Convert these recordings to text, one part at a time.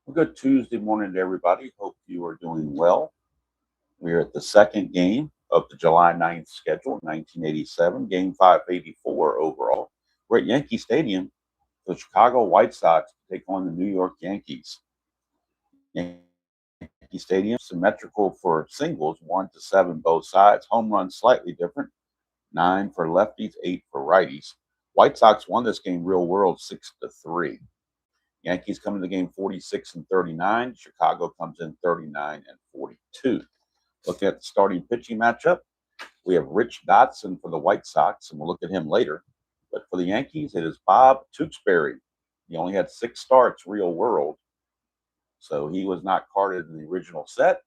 Well, good Tuesday morning to everybody. Hope you are doing well. We are at the second game of the July 9th schedule, 1987, game 584 overall. We're at Yankee Stadium. The Chicago White Sox take on the New York Yankees. Yankee Stadium, symmetrical for singles, 1-7 both sides. Home runs slightly different, 9 for lefties, 8 for righties. White Sox won this game real world 6-3. Yankees come into the game 46 and 39. Chicago comes in 39 and 42. Looking at the starting pitching matchup, we have Rich Dotson for the White Sox, and we'll look at him later. But for the Yankees, it is Bob Tewksbury. He only had 6 starts real world, so he was not carded in the original set,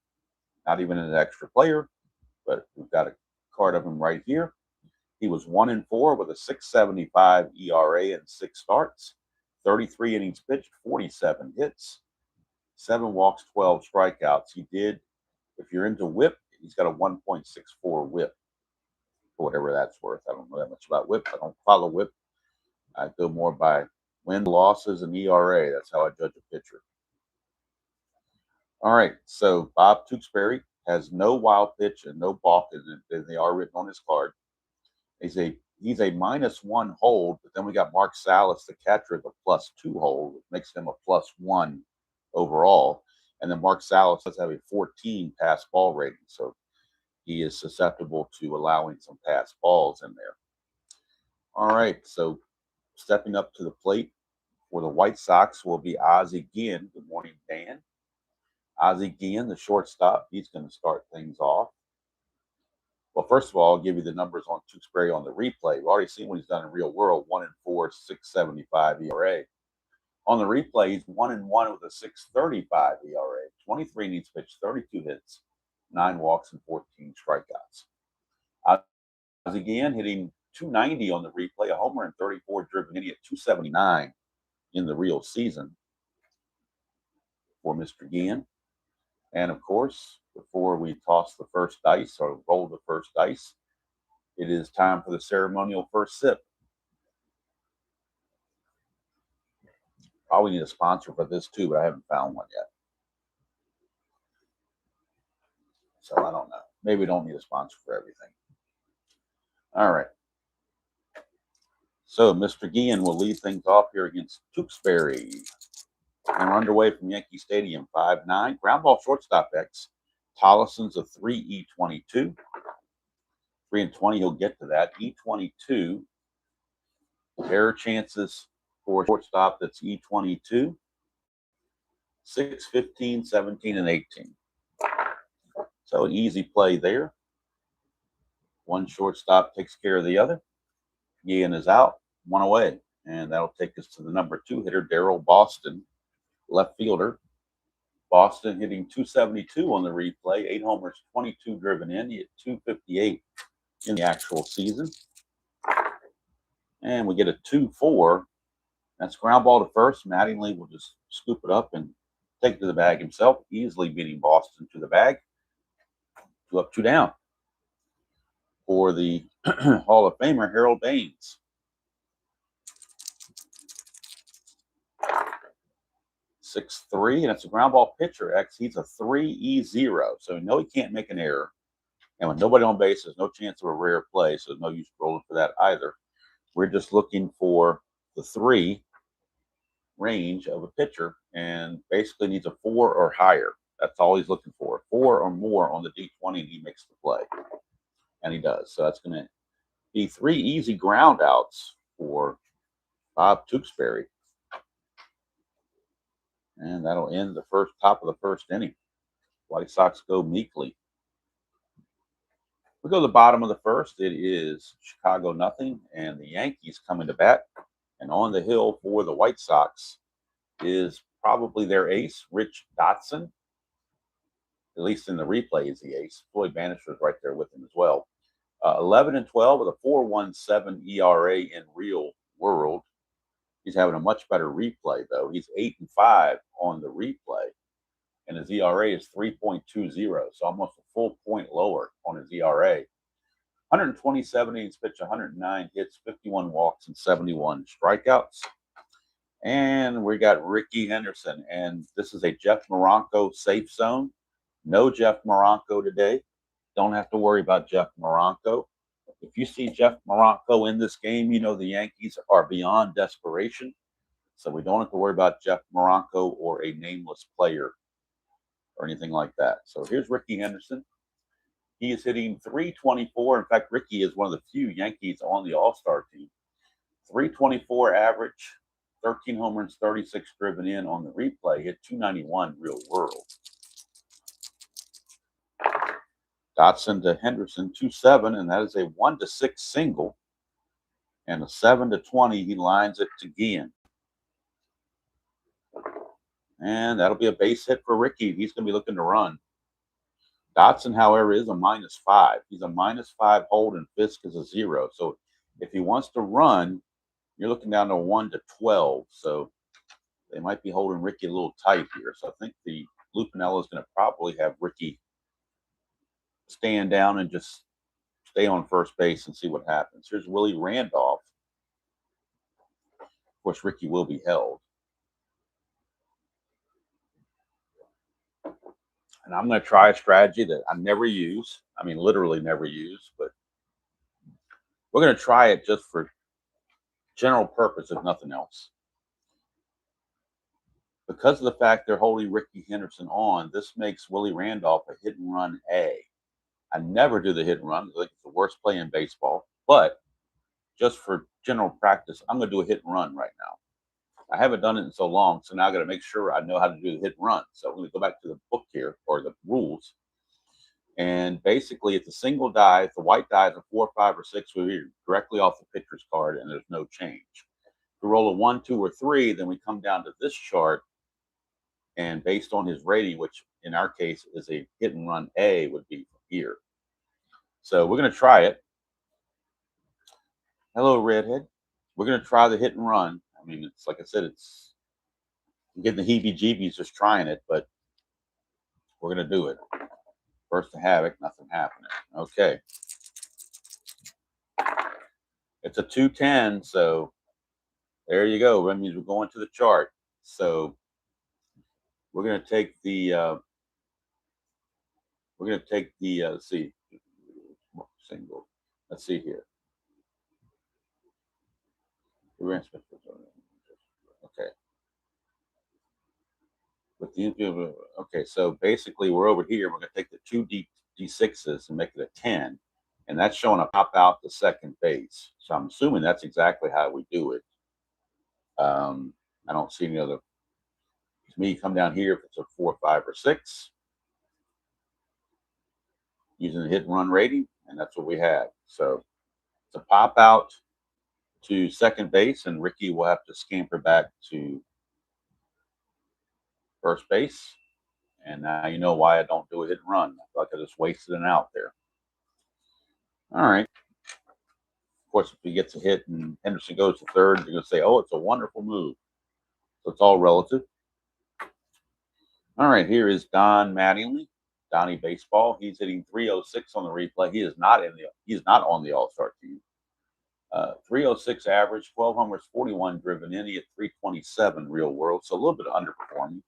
not even an extra player, but we've got a card of him right here. He was 1-4 with a 6.75 ERA and 6 starts, 33 innings pitched, 47 hits, 7 walks, 12 strikeouts. He did, if you're into whip, he's got a 1.64 whip, for whatever that's worth. I don't know that much about whip. I don't follow whip. I go more by win, losses, and ERA. That's how I judge a pitcher. All right, so Bob Tewksbury has no wild pitch and no balk, and they are written on his card. He's a -1 hold, but then we got Mark Salas, the catcher, at the +2 hold, which makes him a +1 overall. And then Mark Salas does have a 14 pass ball rating, so he is susceptible to allowing some pass balls in there. All right, so stepping up to the plate for the White Sox will be Ozzie Guillen. Good morning, Dan. Ozzie Guillen, the shortstop, he's going to start things off. Well, first of all, I'll give you the numbers on Tewksbury on the replay. We've already seen what he's done in real world, 1-4, 6.75 ERA. On the replay, he's 1-1 with a 6.35 ERA, 23 innings pitched, 32 hits, 9 walks, and 14 strikeouts. Ozzie Guillen hitting 290 on the replay, a homer and 34 driven in. He at 279 in the real season for Mr. Guillen. And of course, before we toss the first dice or roll the first dice, it is time for the ceremonial first sip. Probably need a sponsor for this too, but I haven't found one yet. So I don't know. Maybe we don't need a sponsor for everything. All right. So Mr. Guillen will lead things off here against Tewksbury. And we're underway from Yankee Stadium, 5-9. Ground ball shortstop X. Tollison's a 3 E22. 3-20, he'll get to that. E22. Error chances for shortstop that's E22. 6, 15, 17, and 18. So an easy play there. One shortstop takes care of the other. Guillen is out, 1 away. And that'll take us to the number 2 hitter, Darryl Boston, left fielder. Boston hitting 272 on the replay, 8 homers, 22 driven in. He hit 258 in the actual season. And we get a 2-4. That's ground ball to first. Mattingly will just scoop it up and take it to the bag himself, easily beating Boston to the bag. 2 up, 2 down. For the Hall of Famer, Harold Baines. 6'3", and it's a ground ball pitcher. X, he's a 3-E0, so we know he can't make an error. And with nobody on base, there's no chance of a rare play, so there's no use rolling for that either. We're just looking for the 3 range of a pitcher, and basically needs a 4 or higher. That's all he's looking for. 4 or more on the D20, and he makes the play. And he does. So that's going to be 3 easy ground outs for Bob Tewksbury. And that'll end the top of the first inning. White Sox go meekly. We go to the bottom of the first. It is Chicago 0, and the Yankees coming to bat. And on the hill for the White Sox is probably their ace, Rich Dotson. At least in the replay is the ace. Floyd Bannister's right there with him as well. 11-12 with a 4.17 ERA in real world. He's having a much better replay, though. He's 8-5 on the replay, and his ERA is 3.20, so almost a full point lower on his ERA. 127 innings pitched, 109 hits, 51 walks, and 71 strikeouts. And we got Ricky Henderson. And this is a Jeff Moronco safe zone. No Jeff Moronco today. Don't have to worry about Jeff Moronco. If you see Jeff Moronco in this game, you know the Yankees are beyond desperation. So we don't have to worry about Jeff Moronco or a nameless player or anything like that. So here's Ricky Henderson. He is hitting 324. In fact, Ricky is one of the few Yankees on the All-Star team. 324 average, 13 home runs, 36 driven in on the replay, hit 291 real world. Dotson to Henderson, 2-7, and that is a 1-6 single. And a 7-20, he lines it to Guillen. And that'll be a base hit for Ricky. He's going to be looking to run. Dotson, however, is a -5. He's a -5 hold, and Fisk is a 0. So if he wants to run, you're looking down to 1-12. So they might be holding Ricky a little tight here. So I think the Lupinella is going to probably have Ricky stand down and just stay on first base and see what happens. Here's Willie Randolph. Of course, Ricky will be held. And I'm going to try a strategy that I never use. I mean, literally never use, but we're going to try it just for general purpose, if nothing else. Because of the fact they're holding Ricky Henderson on, this makes Willie Randolph a hit and run A. I never do the hit and run. I think it's the worst play in baseball. But just for general practice, I'm going to do a hit and run right now. I haven't done it in so long, so now I got to make sure I know how to do the hit and run. So I'm going to go back to the book here, or the rules. And basically, it's a single die. If the white die is a 4, 5, or 6, we're directly off the pitcher's card, and there's no change. If we roll a 1, 2, or 3, then we come down to this chart, and based on his rating, which in our case is a hit and run A, would be here. So we're going to try it. Hello, Redhead. We're going to try the hit and run. I mean, it's like I said, I'm getting the heebie-jeebies just trying it, but we're going to do it. First to havoc, nothing happening. Okay. It's a 210, so there you go. That means we're going to the chart. So we're going to take the let's see, single. Let's see here. Okay. With the okay, so basically we're over here. We're going to take the two D6s and make it a 10, and that's showing a pop out to second base. So I'm assuming that's exactly how we do it. I don't see any other. To me, come down here if it's a 4, 5, or 6, using the hit and run rating, and that's what we have. So it's a pop out to second base, and Ricky will have to scamper back to first base. And now you know why I don't do a hit and run. I feel like I just wasted an out there. All right. Of course, if he gets a hit and Henderson goes to third, you're going to say, oh, it's a wonderful move. So it's all relative. All right, here is Don Mattingly, Donnie Baseball. He's hitting 306 on the replay. He's not on the All-Star team. 306 average, 12 homers, 41 driven in. He hit 327 real world, so a little bit underperforming.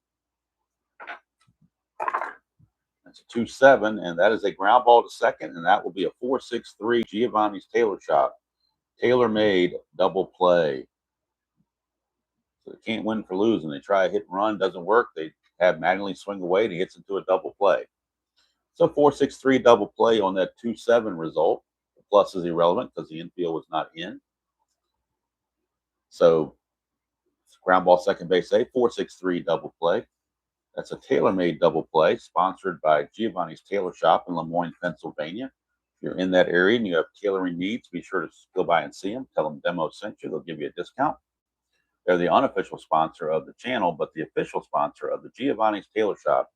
That's a 2-7, and that is a ground ball to second, and that will be a 4-6-3 Giovanni's Taylor shot. Tailor-made double play. So they can't win for losing. They try a hit and run, doesn't work. They have Mattingly swing away, and he hits into a double play. So 4-6-3 double play on that 2-7 result. The plus is irrelevant because the infield was not in. So ground ball second base A, 4-6-3 double play. That's a tailor-made double play sponsored by Giovanni's Tailor Shop in Lemoyne, Pennsylvania. If you're in that area and you have tailoring needs, be sure to go by and see them. Tell them Demo sent you. They'll give you a discount. They're the unofficial sponsor of the channel, but the official sponsor of the Giovanni's Tailor Shop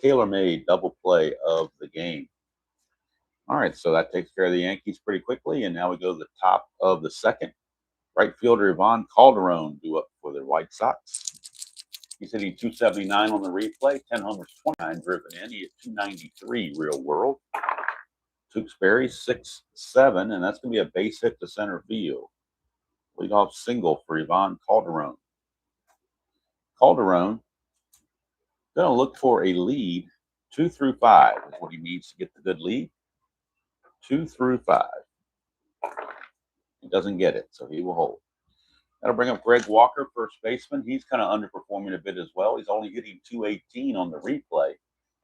tailor-made double play of the game. All right, so that takes care of the Yankees pretty quickly, and now we go to the top of the second. Right fielder Ivan Calderon due up for the White Sox. He's hitting 279 on the replay, 10 homers, 29 driven in. He hit 293 real world. Tewksbury 6-7, and that's going to be a base hit to center field. Leadoff single for Ivan Calderon. Calderon going to look for a lead. 2 through 5 is what he needs to get the good lead. 2 through 5. He doesn't get it, so he will hold. That'll bring up Greg Walker, first baseman. He's kind of underperforming a bit as well. He's only hitting 218 on the replay,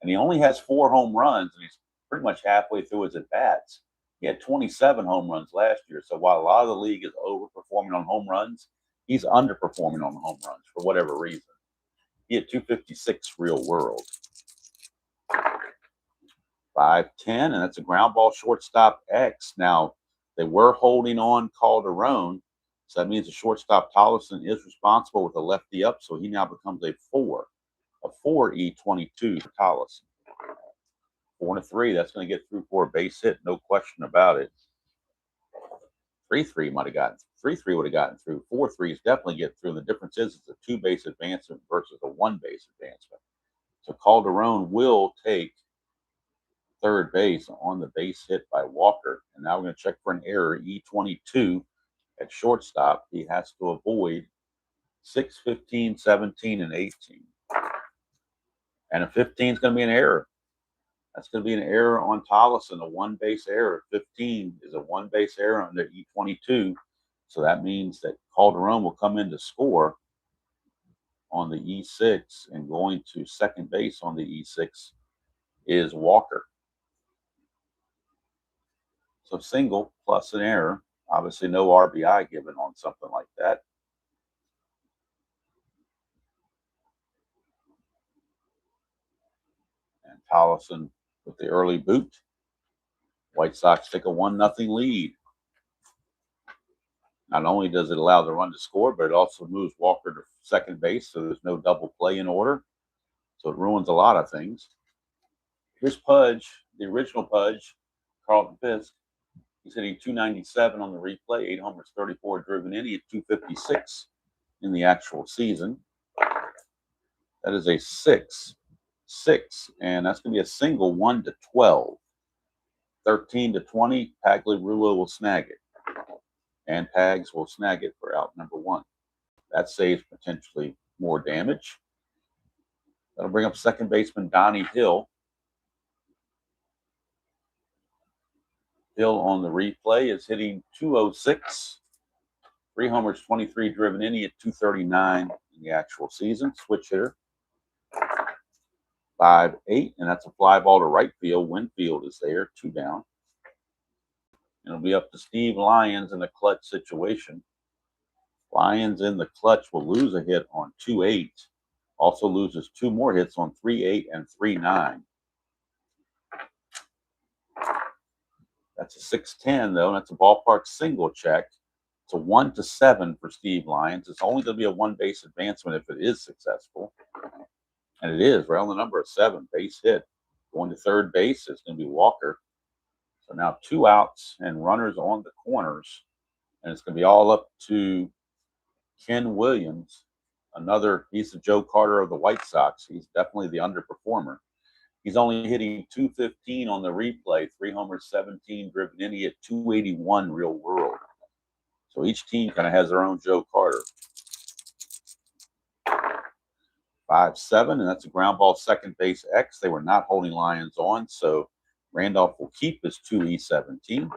and he only has 4 home runs, and he's pretty much halfway through his at-bats. He had 27 home runs last year, so while a lot of the league is overperforming on home runs, he's underperforming on home runs for whatever reason. He had 256 real world. 5-10, and that's a ground ball shortstop X. Now, they were holding on Calderon, so that means the shortstop Tolleson is responsible with a lefty up, so he now becomes a 4 E22 for Tolleson. 4-3, that's going to get through for a base hit, no question about it. 3-3 might have gotten 3-3 would have gotten through. 4-3 is definitely get through. The difference is it's a 2-base advancement versus a 1-base advancement. So Calderon will take third base on the base hit by Walker. And now we're going to check for an error. E22 at shortstop. He has to avoid 6, 15, 17, and 18. And a 15 is going to be an error. That's going to be an error on Tolleson, a 1-base error. 15 is a 1-base error under E22. So that means that Calderon will come in to score on the E6, and going to second base on the E6 is Walker. So single plus an error. Obviously no RBI given on something like that. And Tolleson with the early boot. White Sox take a 1-0 lead. Not only does it allow the run to score, but it also moves Walker to second base, so there's no double play in order. So it ruins a lot of things. Here's Pudge, the original Pudge, Carlton Fisk. He's hitting 297 on the replay, 8 homers, 34 driven in. He hit 256 in the actual season. That is a 6, and that's going to be a single 1-12. 13-20, Pagliarulo will snag it. And Pags will snag it for out number 1. That saves potentially more damage. That'll bring up second baseman Donnie Hill. Hill on the replay is hitting 206. 3 homers, 23 driven in. He hit 239 in the actual season. Switch hitter. 5-8, and that's a fly ball to right field. Winfield is there, 2 down. It'll be up to Steve Lyons in a clutch situation. Lyons in the clutch will lose a hit on 2-8. Also loses 2 more hits on 3-8 and 3-9. That's a 6-10, though, and that's a ballpark single check. It's a 1-7 for Steve Lyons. It's only going to be a 1-base advancement if it is successful. And it is, right on the number of 7, base hit. Going to third base is going to be Walker. So now 2 outs and runners on the corners. And it's going to be all up to Ken Williams. He's the Joe Carter of the White Sox. He's definitely the underperformer. He's only hitting 215 on the replay, 3 homers, 17 driven in. He hit 281 real world. So each team kind of has their own Joe Carter. 5-7, and that's a ground ball second base X. They were not holding Lyons on, so Randolph will keep his 2E17.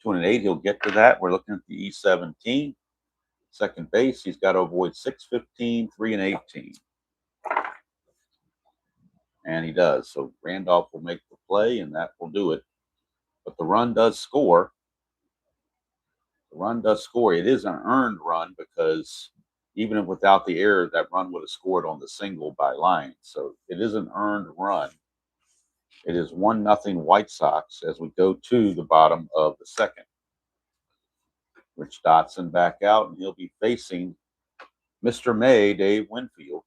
2-8, he'll get to that. We're looking at the E17. Second base, he's got to avoid 6-15, 3-18. And he does. So Randolph will make the play, and that will do it. But the run does score. The run does score. It is an earned run because even without the error, that run would have scored on the single by Lyons. So it is an earned run. It is 1-0 White Sox as we go to the bottom of the second. Rich Dotson back out, and he'll be facing Mr. May, Dave Winfield.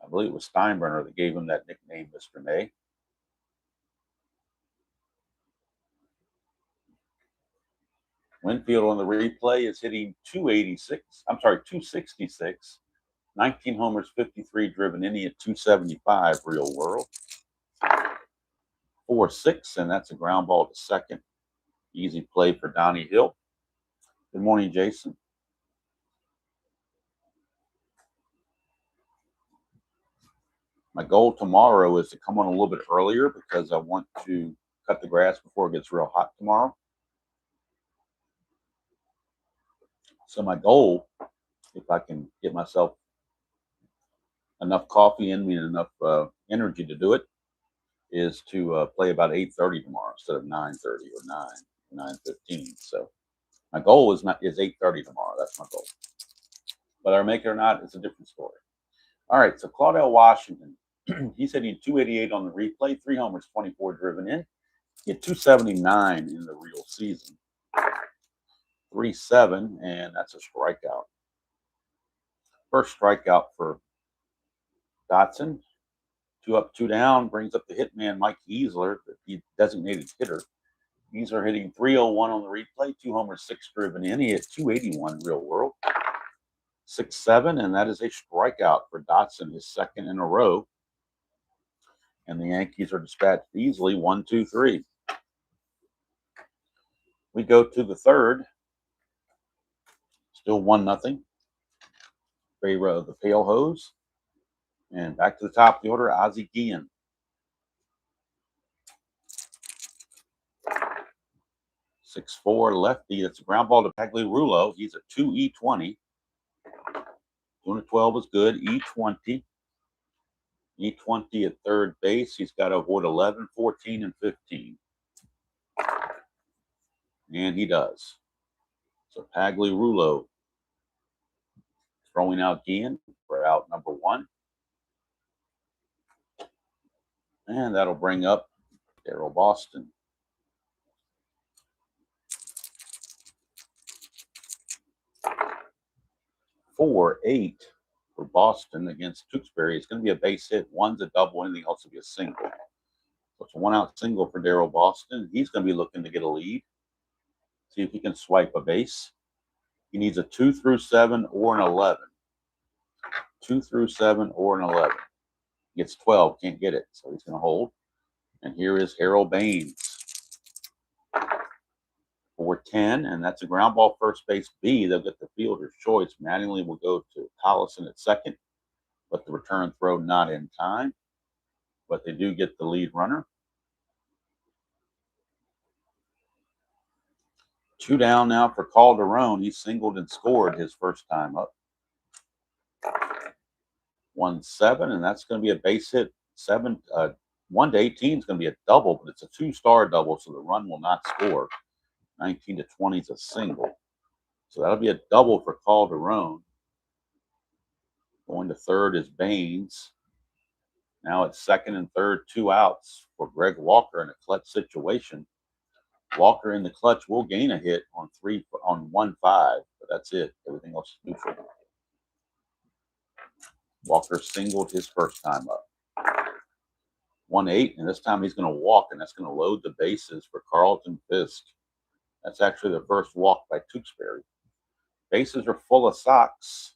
I believe it was Steinbrenner that gave him that nickname, Mr. May. Winfield on the replay is hitting 266. 19 homers, 53 driven in. He at 275 real world. 4-6, and that's a ground ball to second. Easy play for Donnie Hill. Good morning, Jason. My goal tomorrow is to come on a little bit earlier because I want to cut the grass before it gets real hot tomorrow. So my goal, if I can get myself enough coffee in me and enough energy to do it, is to play about 8:30 tomorrow instead of 9:30 or 9:15. So my goal is 8:30 tomorrow. That's my goal. Whether I make it or not, it's a different story. All right, so Claudell Washington, he's hitting 288 on the replay, 3 homers, 24 driven in. He hit 279 in the real season. 3-7, and that's a strikeout. First strikeout for Dotson. 2 up, 2 down, brings up the hitman Mike Easler, the designated hitter. Easler hitting 301 on the replay, 2 homers, 6 driven in. He hit 281 real world. 6-7, and that is a strikeout for Dotson, his second in a row. And the Yankees are dispatched easily, 1-2-3. We go to the third. Still 1-0. Favor of the Pale Hose. And back to the top of the order, Ozzie Guillen. 6'4" lefty. That's a ground ball to Pagliarulo. He's a 2-E-20. 212 is good. E20. E20 at third base. He's got to avoid 11, 14, and 15. And he does. So Pagliarulo throwing out Guillen for out number 1. And that'll bring up Daryl Boston. 4-8 for Boston against Tewksbury. It's going to be a base hit. One's a double, anything else will be a single. So it's a 1-out single for Daryl Boston. He's going to be looking to get a lead. See if he can swipe a base. He needs a 2 through 7 or an 11. 2 through 7 or an 11. He gets 12, can't get it, so he's going to hold. And here is Harold Baines. 4-10, and that's a ground ball first base B. They'll get the fielder's choice. Mattingly will go to Collison at second, but the return throw not in time. But they do get the lead runner. 2 down now for Calderon. He singled and scored his first time up. 1-7, and that's going to be a base hit. 1 to 18 is going to be a double, but it's a 2-star double, so the run will not score. 19 to 20 is a single. So that'll be a double for Calderon. Going to third is Baines. Now it's second and third, 2 outs for Greg Walker in a clutch situation. Walker in the clutch will gain a hit on 1-5, but that's it. Everything else is neutral. Walker singled his first time up. 1-8, and this time he's going to walk, and that's going to load the bases for Carlton Fisk. That's actually the first walk by Tewksbury. Bases are full of socks.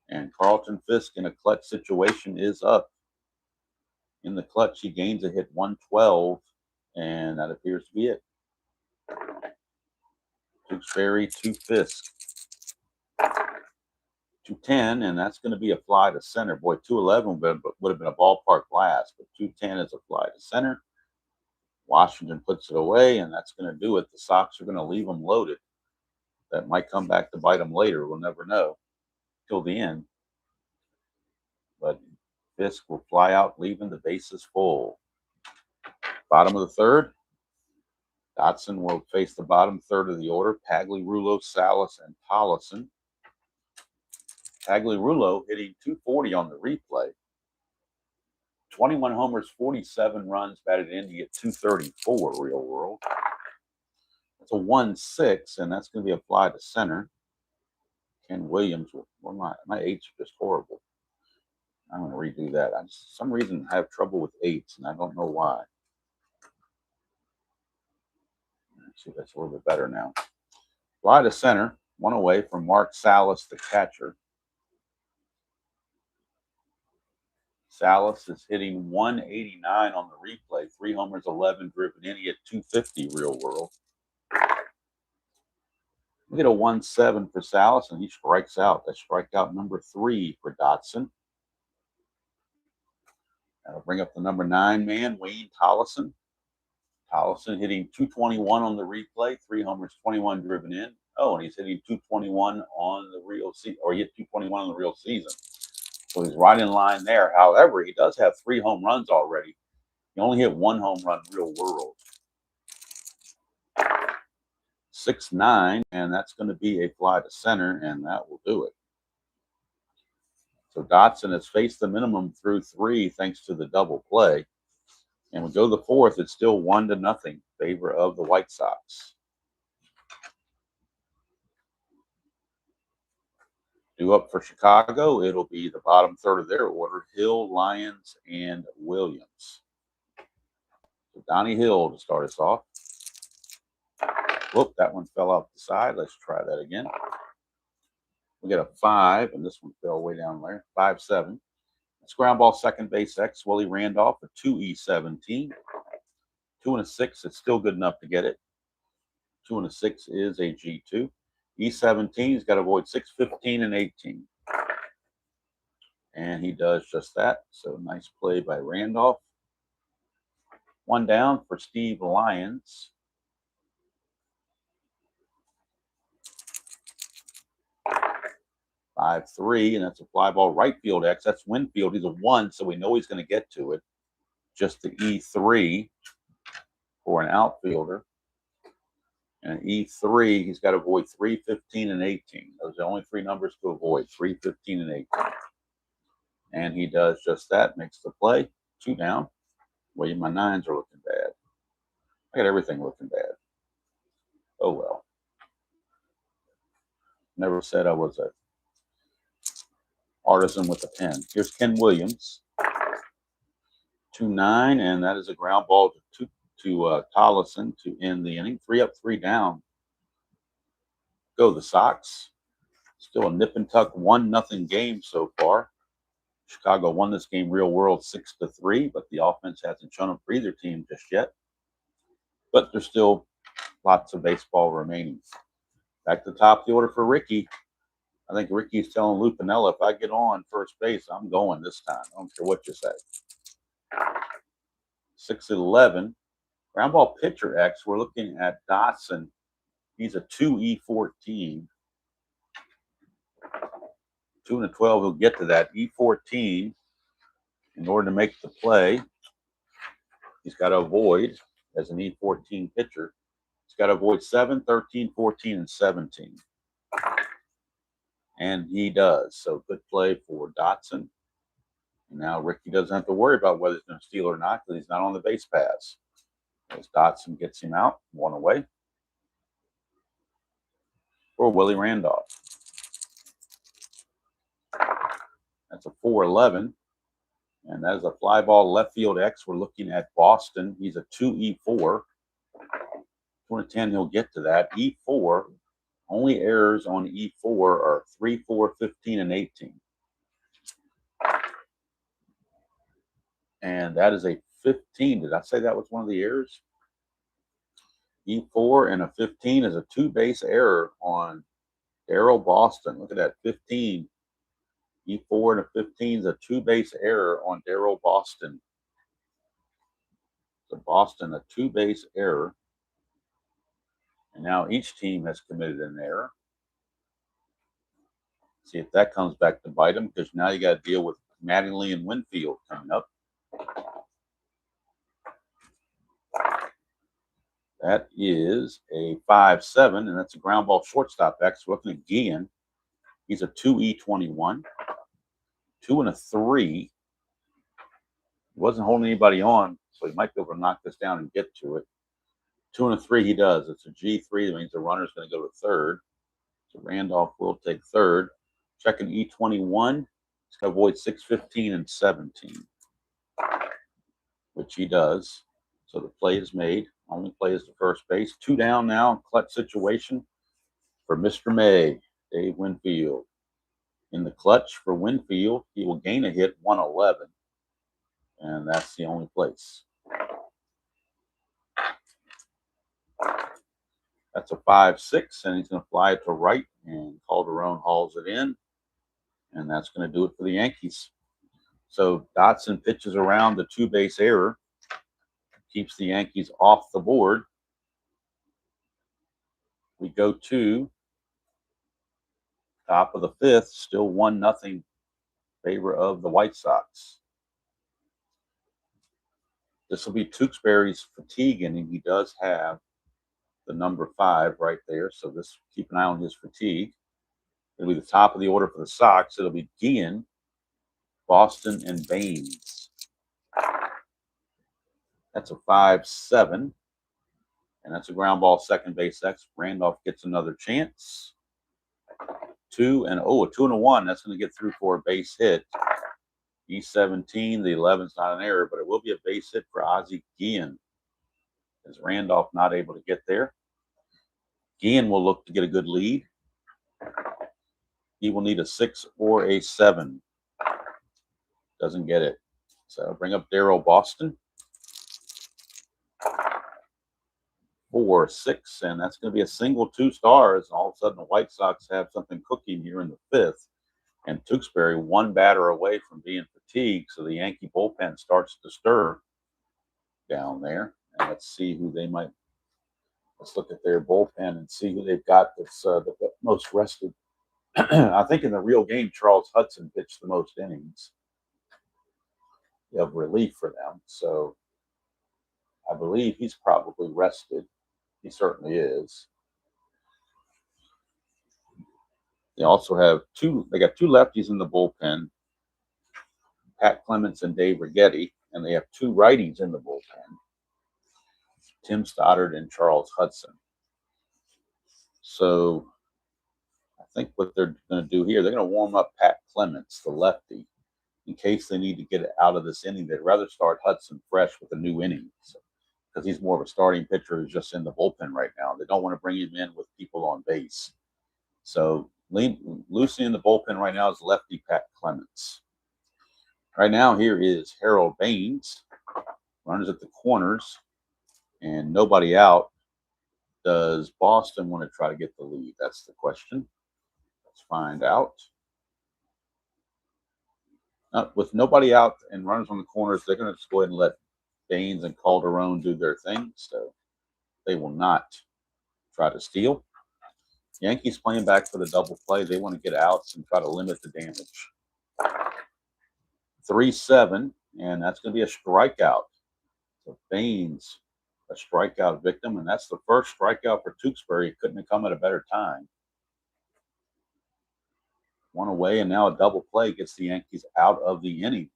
And Carlton Fisk in a clutch situation is up. In the clutch, he gains a hit 112, and that appears to be it. Tewksbury to Fisk. 210, and that's going to be a fly to center. Boy, 211 would have been a ballpark blast, but 210 is a fly to center. Washington puts it away, and that's going to do it. The Sox are going to leave them loaded. That might come back to bite them later. We'll never know till the end. But Fisk will fly out, leaving the bases full. Bottom of the third. Dotson will face the bottom third of the order. Pagliarulo, Salas, and Collison. Pagliarulo hitting 240 on the replay. 21 homers, 47 runs, batted in to get 234 real world. That's a 1-6, and that's going to be a fly to center. Ken Williams, well, my eights are just horrible. I'm going to redo that. For some reason, I have trouble with eights, and I don't know why. Let's see if that's a little bit better now. Fly to center, 1 away from Mark Salas, the catcher. Salas is hitting 189 on the replay. 3 homers, 11 driven in. He hit 250 real world. We get a 1-7 for Salas, and he strikes out. That's strikeout number 3 for Dotson. That'll bring up the number 9 man, Wayne Tolleson. Tolleson hitting 221 on the replay, 3 homers, 21 driven in. Oh, and he's hitting 221 on the real season, or he hit 221 on the real season. So he's right in line there. However, he does have 3 home runs already. He only hit 1 home run real world. 6-9, and that's going to be a fly to center, and that will do it. So Dotson has faced the minimum through 3 thanks to the double play. And we go to the 4th, it's still 1-0 in favor of the White Sox. Due up for Chicago, it'll be the bottom third of their order, Hill, Lyons, and Williams. So Donnie Hill to start us off. Whoop, that one fell off the side. Let's try that again. We get a 5, and this one fell way down there. 5-7. It's ground ball, second base X. Willie Randolph, a 2E17. 2 and a 6. It's still good enough to get it. 2 and a 6 is a G2. E17, he's got to avoid 6, 15, and 18. And he does just that. So nice play by Randolph. 1 down for Steve Lyons. 5-3, and that's a fly ball right field X. That's Winfield. He's a 1, so we know he's going to get to it. Just the E3 for an outfielder. And an E3, he's got to avoid 3, 15, and 18. Those are the only 3 numbers to avoid, 3, 15, and 18. And he does just that, makes the play. 2 down. Well, my 9s are looking bad. I got everything looking bad. Oh, well. Never said I was a artisan with a pen. Here's Ken Williams. 2-9, and that is a ground ball to Tolleson to end the inning. 3 up, 3 down. Go the Sox. Still a nip and tuck 1-0 game so far. Chicago won this game real world 6-3, but the offense hasn't shown up for either team just yet. But there's still lots of baseball remaining. Back to the top of the order for Ricky. I think Ricky's telling Lou Piniella, if I get on first base, I'm going this time. I don't care what you say. 6-11. Ground ball pitcher X, we're looking at Dotson. He's a 2E14. 2 and a 12, he'll get to that. E14, in order to make the play, he's got to avoid, as an E14 pitcher, he's got to avoid 7, 13, 14, and 17. And he does. So good play for Dotson. And now Ricky doesn't have to worry about whether he's going to steal or not because he's not on the base paths. As Dotson gets him out, 1 away. For Willie Randolph. That's a 4-11. And that is a fly ball left field X. We're looking at Boston. He's a 2E4. 2-10, he'll get to that. E4. Only errors on E4 are 3, 4, 15, and 18. And that is a 15. Did I say that was one of the errors? E4 and a 15 is a 2-base error on Darryl Boston. Look at that, 15. E4 and a 15 is a 2-base error on Darryl Boston. So Boston, a 2-base error. And now each team has committed an error. See if that comes back to bite them, because now you got to deal with Mattingly and Winfield coming up. That is a 5-7, and that's a ground ball shortstop X. We're looking at Guillen. He's a 2E21. 2 and a 3. He wasn't holding anybody on, so he might be able to knock this down and get to it. 2 and a 3 he does. It's a G3. That means the runner's going to go to third. So Randolph will take third. Checking E21. He's going to avoid 6, 15, and 17, which he does. So the play is made. Only play is to first base. 2 down now. Clutch situation for Mr. May, Dave Winfield. In the clutch for Winfield, he will gain a hit, 111. And that's the only place. That's a 5-6, and he's going to fly it to right, and Calderon hauls it in. And that's going to do it for the Yankees. So Dotson pitches around the 2-base error, keeps the Yankees off the board. We go to top of the 5th, still 1-0 favor of the White Sox. This will be Tewksbury's fatigue inning. He does have the number 5 right there, so this keep an eye on his fatigue. It'll be the top of the order for the Sox. It'll be Guillen, Boston, and Baines. That's a 5-7, and that's a ground ball, second base X. Randolph gets another chance. 2 and a 2-1. That's going to get through for a base hit. E17, the 11's not an error, but it will be a base hit for Ozzie Guillen. As Randolph not able to get there. Guillen will look to get a good lead. He will need a 6 or a 7. Doesn't get it. So bring up Darryl Boston. 4-6, and that's going to be a single 2 stars. All of a sudden, the White Sox have something cooking here in the 5th. And Tewksbury, 1 batter away from being fatigued, so the Yankee bullpen starts to stir down there. And let's see who they might. Let's look at their bullpen and see who they've got that's the most rested. I think in the real game, Charles Hudson pitched the most innings of relief for them. So I believe he's probably rested. He certainly is. They also have they got 2 lefties in the bullpen, Pat Clements and Dave Righetti, and they have 2 righties in the bullpen, Tim Stoddard and Charles Hudson. So I think what they're going to do here, they're going to warm up Pat Clements, the lefty, in case they need to get it out of this inning. They'd rather start Hudson fresh with a new inning because he's more of a starting pitcher who's just in the bullpen right now. They don't want to bring him in with people on base. So loosely in the bullpen right now is lefty Pat Clements. Right now here is Harold Baines. Runners at the corners and nobody out. Does Boston want to try to get the lead? That's the question. Let's find out. With nobody out and runners on the corners, they're going to just go ahead and let Baines and Calderon do their thing. So they will not try to steal. Yankees playing back for the double play. They want to get outs and try to limit the damage. 3-7, and that's going to be a strikeout. So Baines, a strikeout victim, and that's the first strikeout for Tewksbury. Couldn't have come at a better time. 1 away, and now a double play gets the Yankees out of the inning.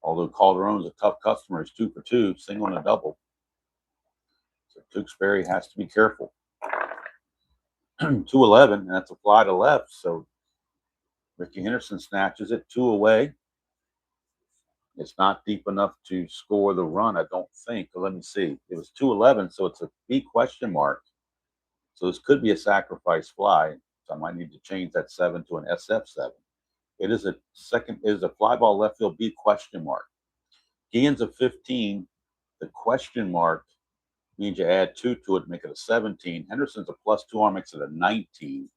Although Calderon is a tough customer, it's 2 for 2, single and a double. So Tewksbury has to be careful. 2-11, and that's a fly to left. So Ricky Henderson snatches it 2 away. It's not deep enough to score the run, I don't think. But let me see. It was 2-11, so it's a B question mark. So this could be a sacrifice fly. So I might need to change that 7 to an SF7. It is a fly ball left field B question mark. Guillen's a 15. The question mark means you add 2 to it, make it a 17. Henderson's a +2 arm, makes it a 19.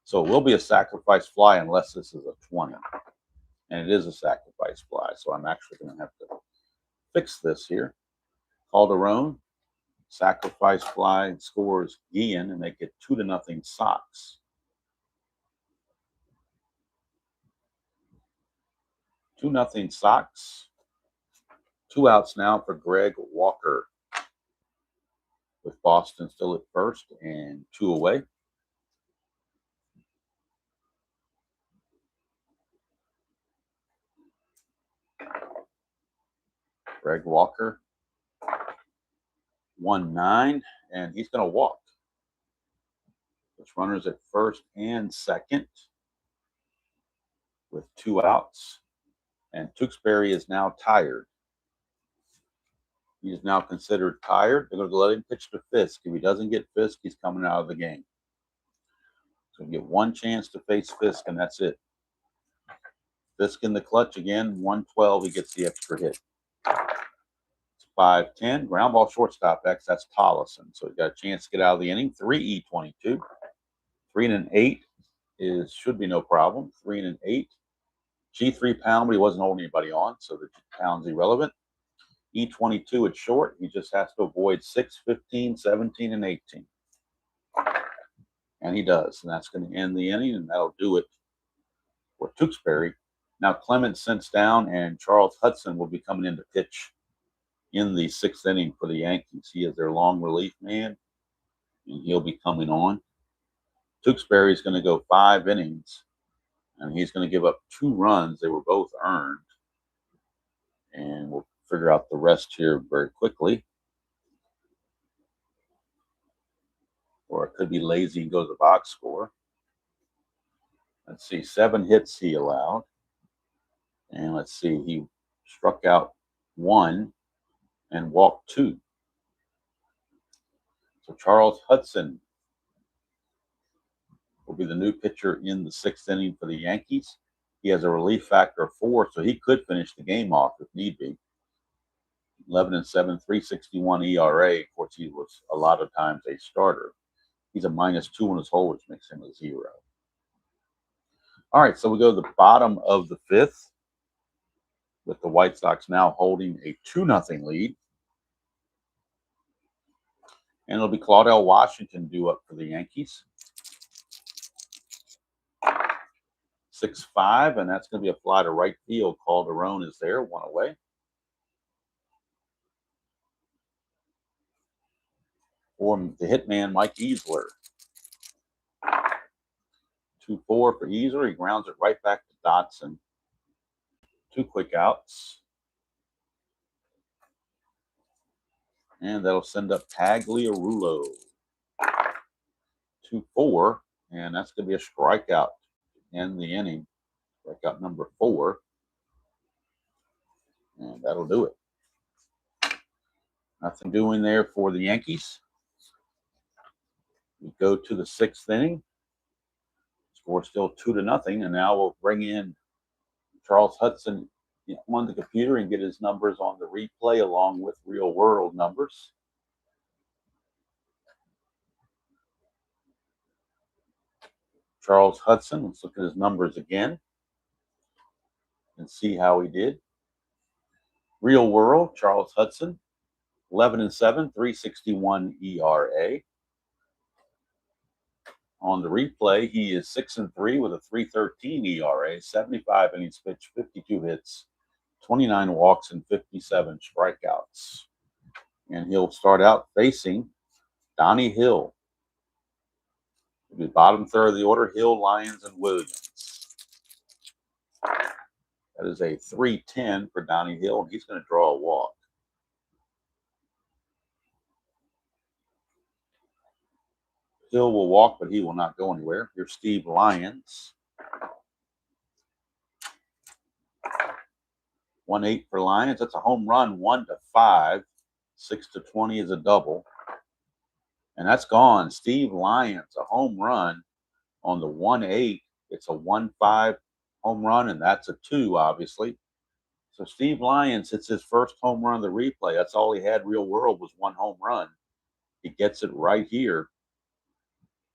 So it will be a sacrifice fly unless this is a 20. And it is a sacrifice fly. So I'm actually going to have to fix this here. Calderon, sacrifice fly, scores Guillen, and make it 2-0 Sox. 2-0 Sox. 2 outs now for Greg Walker. With Boston still at first and 2 away. Greg Walker, 1-9, and he's going to walk. There's runners at first and second with 2 outs. And Tewksbury is now tired. He is now considered tired. They're going to let him pitch to Fisk. If he doesn't get Fisk, he's coming out of the game. So you get 1 chance to face Fisk, and that's it. Fisk in the clutch again, 112. He gets the extra hit. It's 5-10. Ground ball shortstop X. That's Tollison. So he got a chance to get out of the inning. 3-E22. 3 and an 8 should be no problem. 3 and an 8. G3 pound, but he wasn't holding anybody on, so the pound's irrelevant. E22 at short. He just has to avoid 6, 15, 17, and 18. And he does. And that's going to end the inning, and that'll do it for Tewksbury. Now Clemens sits down, and Charles Hudson will be coming in to pitch in the 6th inning for the Yankees. He is their long relief man, and he'll be coming on. Tewksbury is going to go 5 innings, and he's going to give up 2 runs. They were both earned. And we'll figure out the rest here very quickly. Or it could be lazy and go to the box score. Let's see, 7 hits he allowed. And let's see, he struck out 1 and walked 2. So Charles Hudson will be the new pitcher in the 6th inning for the Yankees. He has a relief factor of 4, so he could finish the game off if need be. 11-7, 3.61 ERA. Of course, he was a lot of times a starter. He's a -2 on his hold, which makes him a 0. All right, so we go to the bottom of the 5th with the White Sox now holding a 2-0 lead. And it'll be Claudell Washington due up for the Yankees. 6-5, and that's going to be a fly to right field. Calderon is there, 1 away. For the hitman, Mike Easler. 2-4 for Easler. He grounds it right back to Dotson. 2 quick outs. And that'll send up Tagliarulo. 2-4, and that's going to be a strikeout to end the inning. Strikeout number 4. And that'll do it. Nothing doing there for the Yankees. We go to the 6th inning. Score still 2-0, and now we'll bring in Charles Hudson on the computer and get his numbers on the replay along with real world numbers. Charles Hudson, let's look at his numbers again and see how he did. Real world, Charles Hudson, 11-7, 3.61 ERA. On the replay, he is 6-3 with a 3.13 ERA, 75 innings pitched, 52 hits, 29 walks, and 57 strikeouts. And he'll start out facing Donnie Hill. The bottom third of the order, Hill, Lyons, and Williams. That is a 3-10 for Donnie Hill, and he's going to draw a walk. Hill will walk, but he will not go anywhere. Here's Steve Lyons. 1-8 for Lyons. That's a home run, 1-5. 6-20 is a double. And that's gone. Steve Lyons, a home run on the 1-8. It's a 1-5 home run, and that's a 2, obviously. So Steve Lyons hits his first home run on the replay. That's all he had real world was 1 home run. He gets it right here.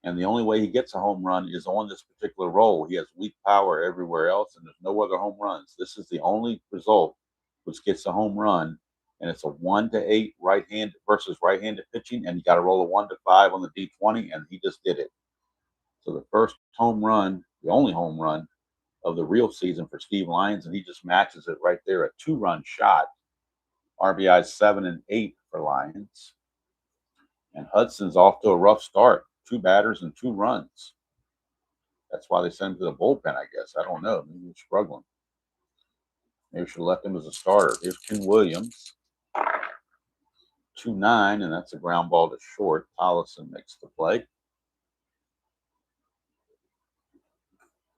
And the only way he gets a home run is on this particular roll. He has weak power everywhere else, and there's no other home runs. This is the only result which gets a home run, and it's a 1-8 right-handed versus right-handed pitching, and you got to roll a 1-5 on the D20, and he just did it. So the first home run, the only home run of the real season for Steve Lyons, and he just matches it right there, a 2-run shot. RBI 7 and 8 for Lyons. And Hudson's off to a rough start. 2 batters and 2 runs. That's why they sent him to the bullpen, I guess. I don't know. Maybe he's struggling. Maybe we should have left him as a starter. Here's Ken Williams. 2-9, and that's a ground ball to short. Tollison makes the play.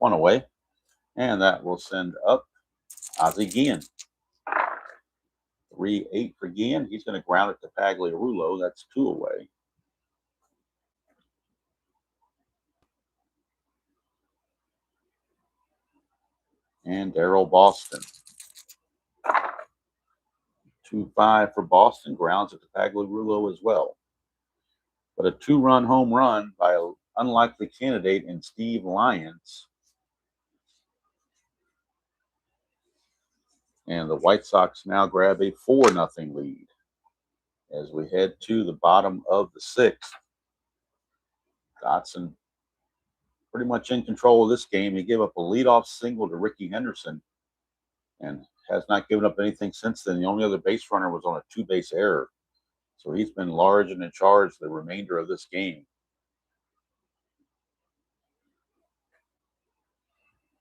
1 away. And that will send up Ozzie Guillen. 3-8 for Guillen. He's going to ground it to Tagliarulo. That's 2 away. And Darryl Boston. 2-5 for Boston. Grounds it to Tagliarulo as well. But a 2-run home run by an unlikely candidate in Steve Lyons And the White Sox now grab a 4-0 lead as we head to the bottom of the 6th. Dotson pretty much in control of this game. He gave up a leadoff single to Ricky Henderson and has not given up anything since then. The only other base runner was on a 2-base error. So he's been large and in charge the remainder of this game.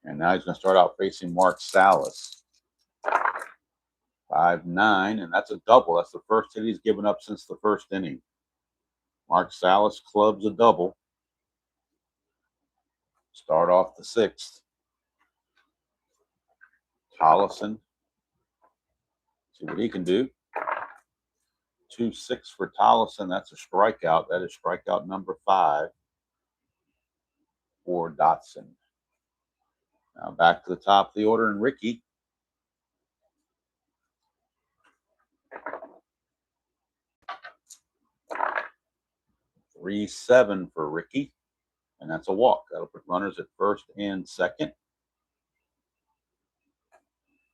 And now he's going to start out facing Mark Salas. 5-9, and that's a double. That's the first hit he's given up since the first inning. Mark Salas clubs a double. Start off the 6th. Tollison. See what he can do. 2-6 for Tollison. That's a strikeout. That is strikeout number 5 for Dotson. Now back to the top of the order, and Ricky. Three 7 for Ricky, and that's a walk. That'll put runners at first and second.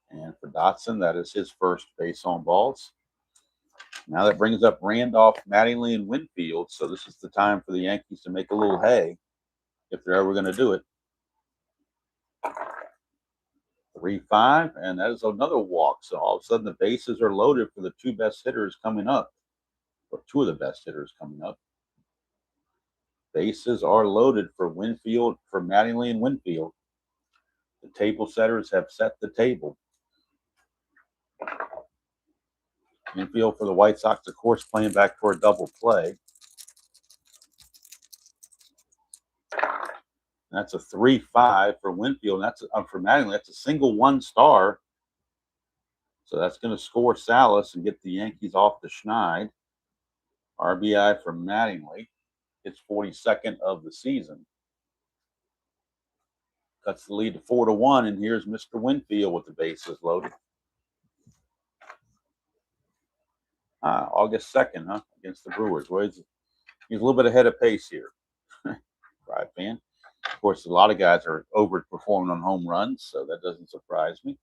And for Dotson, that is his first base on balls. Now that brings up Randolph, Mattingly, and Winfield. So this is the time for the Yankees to make a little hay if they're ever going to do it. 3-5, and that is another walk. So all of a sudden the bases are loaded for the 2 best hitters coming up, or 2 of the best hitters coming up. Bases are loaded for Winfield, for Mattingly and Winfield. The table setters have set the table. Winfield for the White Sox, of course, playing back for a double play. That's a 3-5 for Winfield. That's for Mattingly. That's a single 1 star. So that's going to score Salas and get the Yankees off the schneid. RBI for Mattingly. It's 42nd of the season. Cuts the lead to 4-1, and here's Mr. Winfield with the bases loaded. August 2nd, against the Brewers. Well, he's a little bit ahead of pace here. Pride fan. Of course, a lot of guys are overperforming on home runs, so that doesn't surprise me.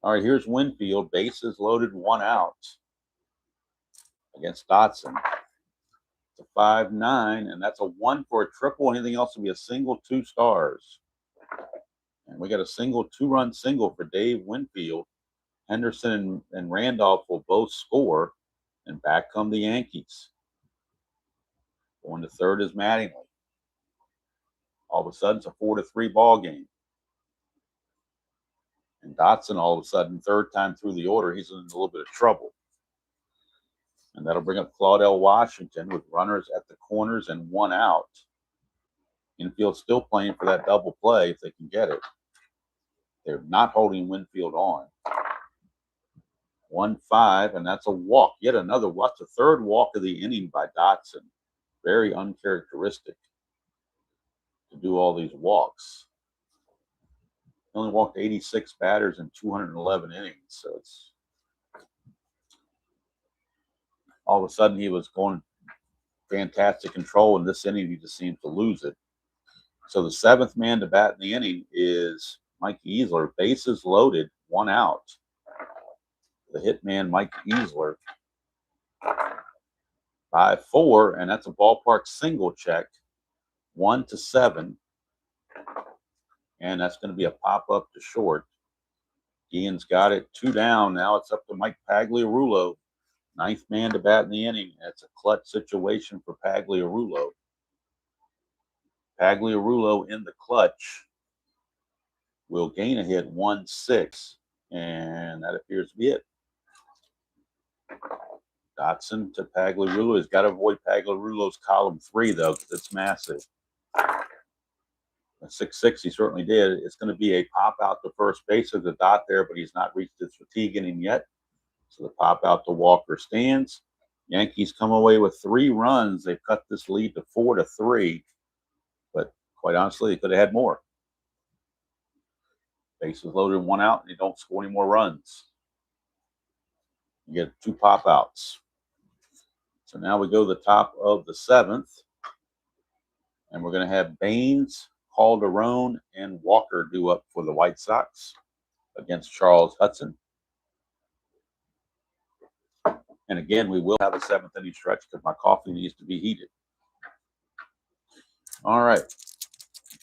All right, here's Winfield. Bases loaded, 1 out against Dotson. It's a 5-9, and that's a 1 for a triple. Anything else will be a single 2 stars. And we got a single 2-run single for Dave Winfield. Henderson and Randolph will both score, and back come the Yankees. Going to third is Mattingly. All of a sudden, it's a 4-3 ball game. And Dotson, all of a sudden, third time through the order, he's in a little bit of trouble. And that'll bring up Claudell Washington with runners at the corners and 1 out. Infield still playing for that double play if they can get it. They're not holding Winfield on. 1-5, and that's a walk. Yet another walk. That's the 3rd walk of the inning by Dotson. Very uncharacteristic to do all these walks. He only walked 86 batters in 211 innings, so it's all of a sudden he was going fantastic control, and this inning he just seems to lose it. So the 7th man to bat in the inning is Mike Easler. Bases loaded, 1 out. The hitman, Mike Easler. 5-4, and that's a ballpark single check. 1-7. And that's going to be a pop-up to short. Ian's got it, 2 down. Now it's up to Mike Pagliarulo. 9th man to bat in the inning. That's a clutch situation for Pagliarulo. Pagliarulo in the clutch will gain a hit, 1-6. And that appears to be it. Dotson to Pagliarulo. He's got to avoid Pagliarulo's column 3, though, because it's massive. A 6-6, he certainly did. It's going to be a pop out to first base. There's a dot there, but he's not reached his fatigue inning yet. So the pop out to Walker stands. Yankees come away with 3 runs. They've cut this lead to 4-3. But quite honestly, they could have had more. Bases loaded, 1 out, and you don't score any more runs. You get 2 pop outs. So now we go to the top of the 7th. And we're going to have Baines, Calderon, and Walker due up for the White Sox. against Charles Hudson. And again, we will have a 7th inning stretch because my coffee needs to be heated. All right.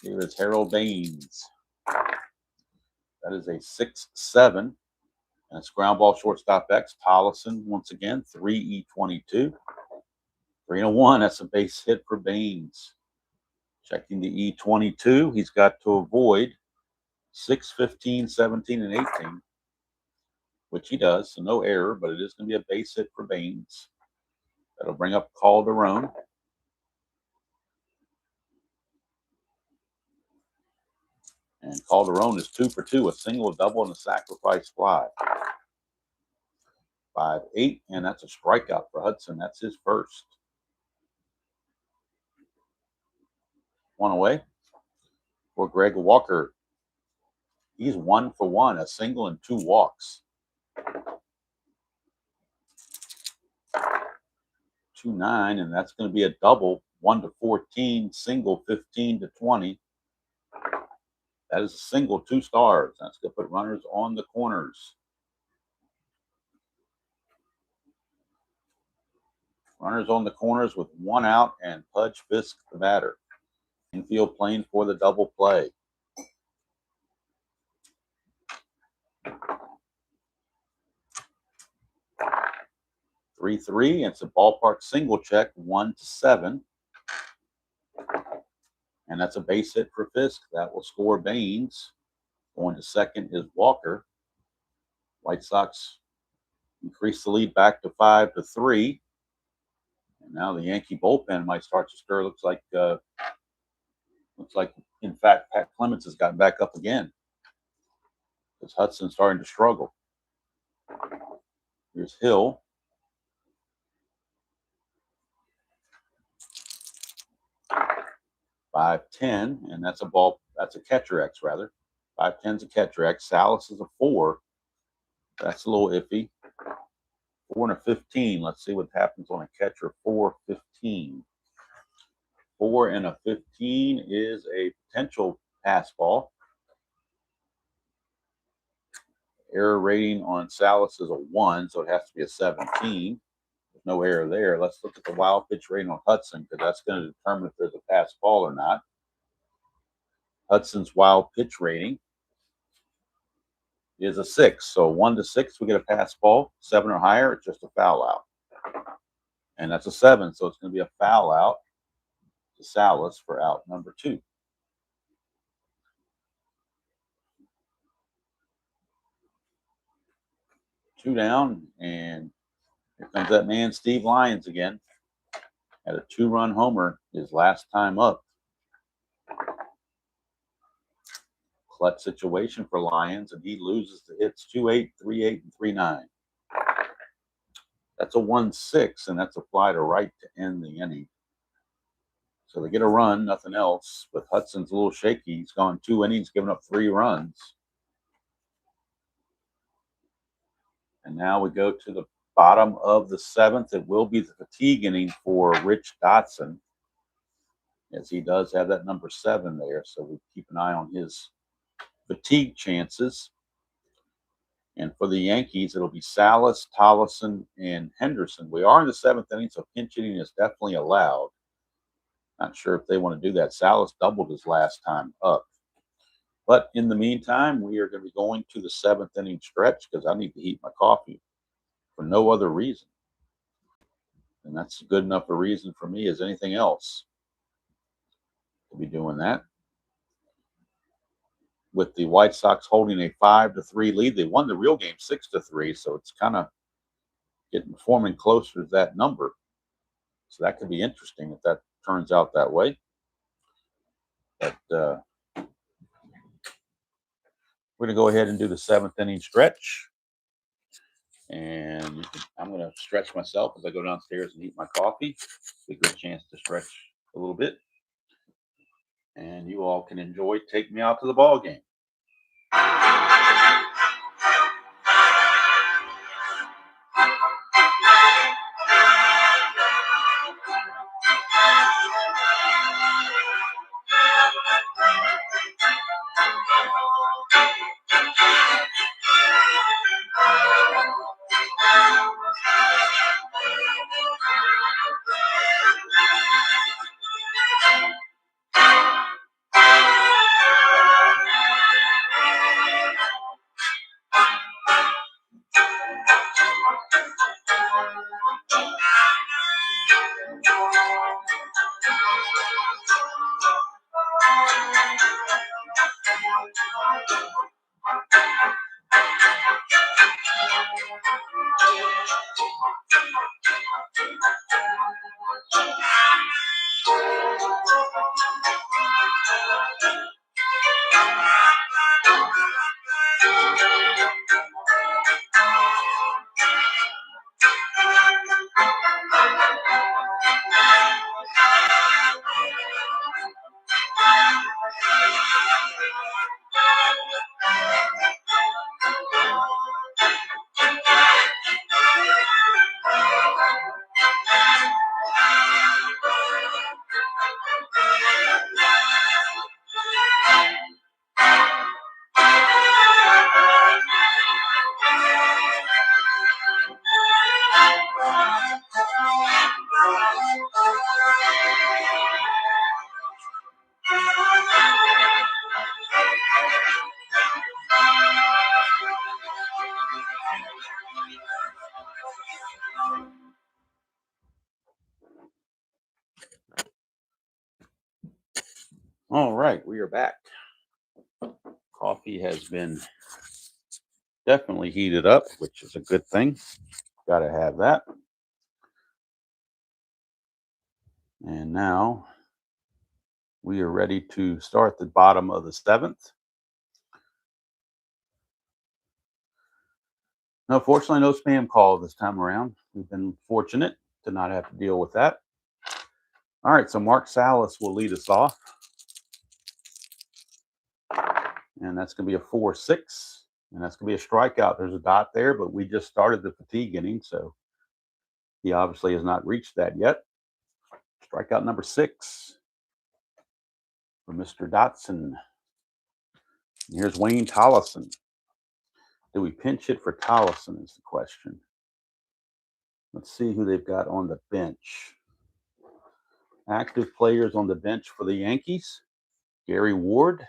Here is Harold Baines. That is a 6-7. And it's ground ball shortstop X. Tollison once again, 3E22. 3-1. That's a base hit for Baines. Checking the E22. He's got to avoid 6, 15, 17, and 18, which he does. So no error, but it is going to be a base hit for Baines. That'll bring up Calderon. And Calderon is 2 for 2, a single, a double, and a sacrifice fly. 5-8, and that's a strikeout for Hudson. That's his first. 1 away for Greg Walker. He's 1 for 1, a single and 2 walks. 2-9, and that's going to be a double. 1-14, single 15-20. That is a single, 2 stars. That's going to put runners on the corners. Runners on the corners with 1 out, and Pudge Fisk the batter. Infield playing for the double play. Three. It's a ballpark single check, 1-7. And that's a base hit for Fisk. That will score Baines. Going to second is Walker. White Sox increase the lead back to 5-3. And now the Yankee bullpen might start to stir. Looks like, in fact, Pat Clemens has gotten back up again. Because Hudson's starting to struggle. Here's Hill. .510, and that's a catcher X rather. 510's a catcher X. Salas is a 4. That's a little iffy. 4 and a 15. Let's see what happens on a catcher. 4-15. 4 and a 15 is a potential pass ball. Error rating on Salas is a 1, so it has to be a 17. There's no error there. Let's look at the wild pitch rating on Hudson, because that's going to determine if there's a pass ball or not. Hudson's wild pitch rating is a 6. So 1-6, we get a pass ball. 7 or higher, it's just a foul out. And that's a 7, so it's going to be a foul out to Salas for out number 2. Two down, and here comes that man, Steve Lyons, again. Had a 2-run homer his last time up. Clutch situation for Lyons, and he loses the hits 2-8, 3-8, and 3-9. That's a 1-6, and that's a fly to right to end the inning. So they get a run, nothing else. But Hudson's a little shaky. He's gone 2 innings, given up 3 runs. And now we go to the bottom of the 7th. It will be the fatigue inning for Rich Dotson, as he does have that number 7 there. So we keep an eye on his fatigue chances. And for the Yankees, it'll be Salas, Tollison, and Henderson. We are in the 7th inning, so pinch hitting is definitely allowed. Not sure if they want to do that. Salas doubled his last time up. But in the meantime, we are going to be going to the 7th inning stretch, because I need to heat my coffee for no other reason. And that's good enough a reason for me as anything else to be doing that. With the White Sox holding a 5-3 lead, they won the real game 6-3, so it's kind of forming closer to that number. So that could be interesting if that turns out that way. But we're going to go ahead and do the 7th inning stretch. And I'm going to stretch myself as I go downstairs and eat my coffee. It's a good chance to stretch a little bit. And you all can enjoy Take Me Out to the Ball Game. All right, we are back. Coffee has been definitely heated up, which is a good thing. Got to have that. And now we are ready to start the bottom of the 7th. No, fortunately, no spam call this time around. We've been fortunate to not have to deal with that. All right, so Mark Salas will lead us off. And that's going to be a 4-6. And that's going to be a strikeout. There's a dot there, but we just started the fatigue inning, so he obviously has not reached that yet. Strikeout number 6 for Mr. Dotson. And here's Wayne Tollison. Do we pinch hit for Tollison is the question. Let's see who they've got on the bench. Active players on the bench for the Yankees: Gary Ward,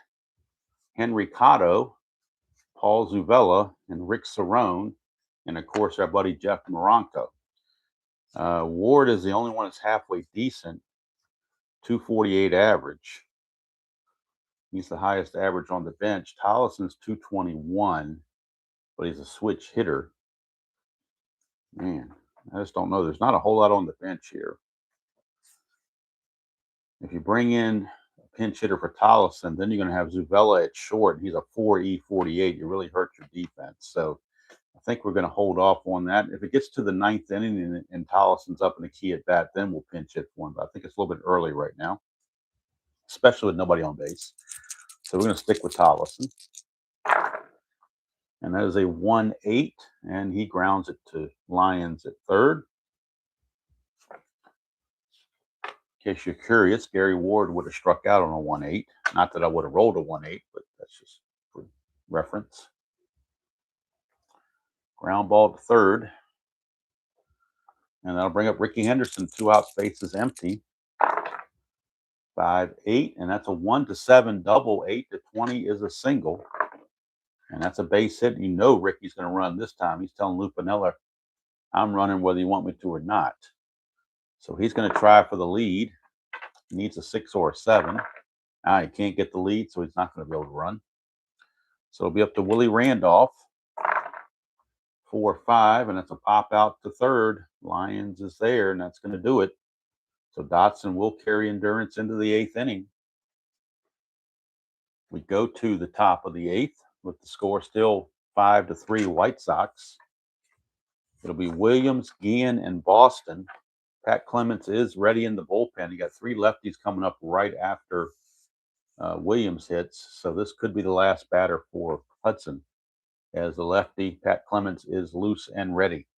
Henry Cotto, Paul Zuvella, and Rick Cerrone, and of course our buddy Jeff Moronco. Ward is the only one that's halfway decent, 248 average. He's the highest average on the bench. Tollison's 221, but he's a switch hitter. Man, I just don't know. There's not a whole lot on the bench here. If you bring in a pinch hitter for Tollison, then you're going to have Zuvella at short. He's a 4E48. You really hurt your defense. So I think we're going to hold off on that. If it gets to the 9th inning and Tollison's up in the key at bat, then we'll pinch hit for him. But I think it's a little bit early right now, especially with nobody on base. So we're going to stick with Tollison. And that is a 1-8, and he grounds it to Lyons at third. In case you're curious, Gary Ward would have struck out on a 1-8. Not that I would have rolled a 1-8, but that's just for reference. Ground ball to third. And that'll bring up Ricky Henderson, 2 out, bases empty. 5-8, and that's a 1-7 double. 8-20 is a single. And that's a base hit. You know Ricky's going to run this time. He's telling Lou Piniella, I'm running whether you want me to or not. So he's going to try for the lead. He needs a 6 or a 7. Now he can't get the lead, so he's not going to be able to run. So it'll be up to Willie Randolph. 4-5, and that's a pop out to third. Lyons is there, and that's going to do it. So Dotson will carry endurance into the 8th inning. We go to the top of the 8th with the score still 5-3 White Sox. It'll be Williams, Guillen, and Boston. Pat Clements is ready in the bullpen. You got 3 lefties coming up right after Williams hits. So this could be the last batter for Hudson, as the lefty, Pat Clements, is loose and ready.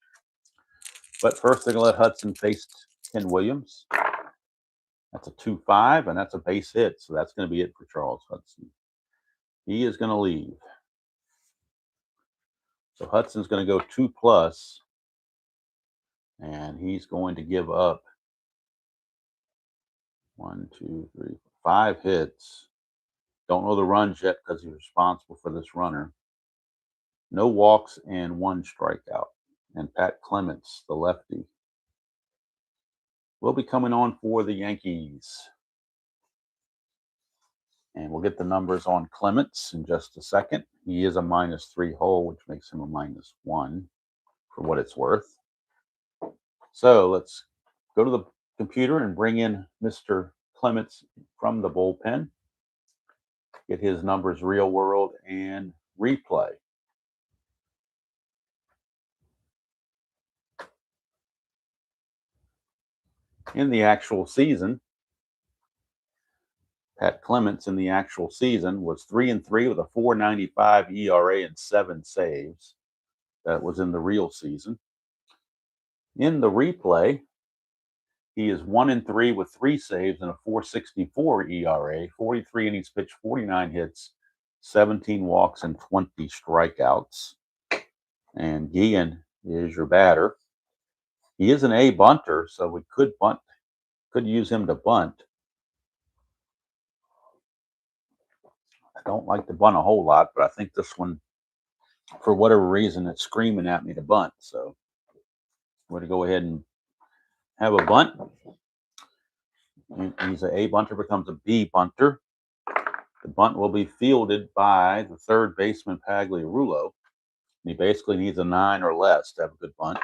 But first, they're going to let Hudson face Ken Williams. That's a 2-5, and that's a base hit. So that's going to be it for Charles Hudson. He is going to leave. So Hudson's going to go 2+, and he's going to give up 5 hits. Don't know the runs yet because he's responsible for this runner. No walks and 1 strikeout. And Pat Clements, the lefty, will be coming on for the Yankees. And we'll get the numbers on Clements in just a second. He is a -3 hole, which makes him a -1 for what it's worth. So let's go to the computer and bring in Mr. Clements from the bullpen. Get his numbers real world and replay. In the actual season, Pat Clements in the actual season was 3-3 with a 4.95 ERA and 7 saves. That was in the real season. In the replay, he is 1-3 with 3 saves and a 4.64 ERA, 43 innings pitched, 49 hits, 17 walks, and 20 strikeouts. And Guillen is your batter. He is an A bunter, so we could use him to bunt. I don't like to bunt a whole lot, but I think this one, for whatever reason, it's screaming at me to bunt. So we're going to go ahead and have a bunt. He's an A bunter, becomes a B bunter. The bunt will be fielded by the third baseman, Pagliarulo. And he basically needs a 9 or less to have a good bunt.